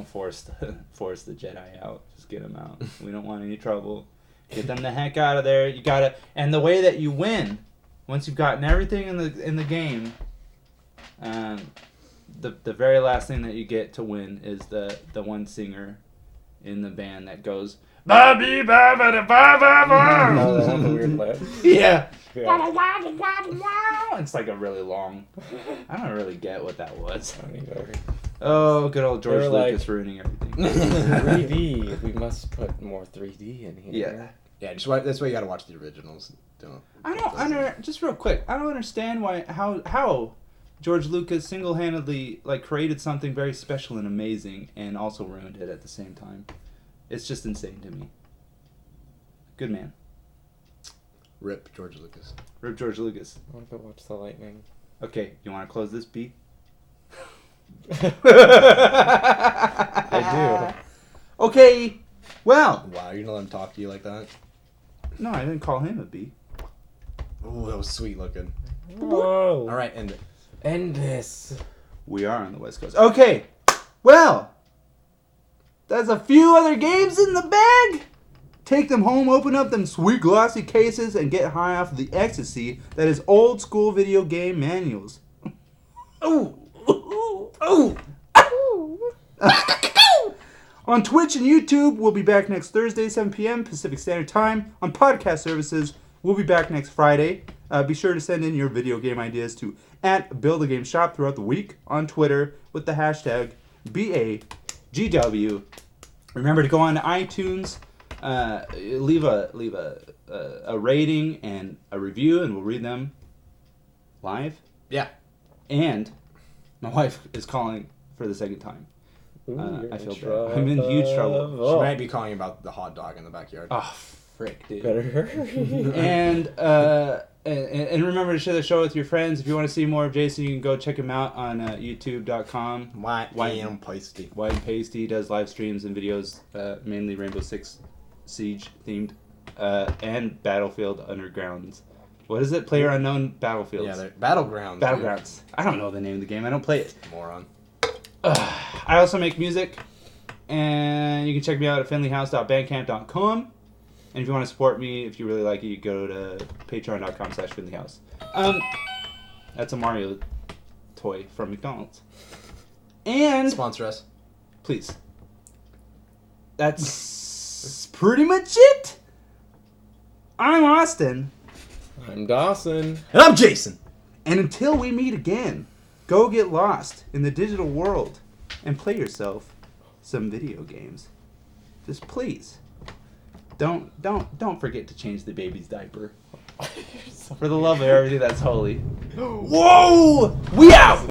force the Jedi out. Just get them out. We don't want any trouble. Get them the heck out of there. You gotta, and the way that you win, once you've gotten everything in the game, the very last thing that you get to win is the one singer in the band that goes ba bee ba ba da ba ba ba. Oh, that one's a weird clip. Yeah. Yeah. It's like a really long. I don't really get what that was. I don't either. Oh, good old George They were Lucas ruining everything. 3D. We must put more 3D in here. Yeah. Yeah, that's why you gotta watch the originals. Just real quick. I don't understand how George Lucas single-handedly created something very special and amazing and also ruined it at the same time. It's just insane to me. Good man. Rip George Lucas. Rip George Lucas. I want to go watch the lightning. Okay, you want to close this B? I Okay. Well, Wow, you're gonna let him talk to you like that? no, I didn't call him a B. Oh, that was sweet looking. Whoa. All right, end it. End this. We are on the West Coast. Okay, well, there's a few other games in the bag. Take them home, open up them sweet glossy cases, and get high off of the ecstasy that is old school video game manuals. Oh, oh. On Twitch and YouTube, we'll be back next Thursday, 7 p.m. Pacific Standard Time. On podcast services, we'll be back next Friday. Be sure to send in your video game ideas to @BuildAGameShop throughout the week on Twitter with the hashtag BAGW. Remember to go on to iTunes, leave a rating and a review, and we'll read them live. Yeah. And my wife is calling for the second time. Ooh, I feel bad. I'm in huge trouble. She might be calling about the hot dog in the backyard. Oh, frick, dude. Better. And remember to share the show with your friends. If you want to see more of Jason, you can go check him out on youtube.com. White and pasty. White and Pasty does live streams and videos, mainly Rainbow Six Siege themed, and Battlefield Undergrounds. What is it? Player Unknown Battlefields. Yeah, they're Battlegrounds. Battlegrounds. I don't know the name of the game. I don't play it. Moron. I also make music, and you can check me out at finleyhouse.bandcamp.com. And if you want to support me, if you really like it, you go to patreon.com/finleyhouse. That's a Mario toy from McDonald's. And Sponsor us. please. That's pretty much it. I'm Austin. I'm Dawson. And I'm Jason. And until we meet again, go get lost in the digital world and play yourself some video games. Just please, don't forget to change the baby's diaper. For the love of everything that's holy. Whoa! We out!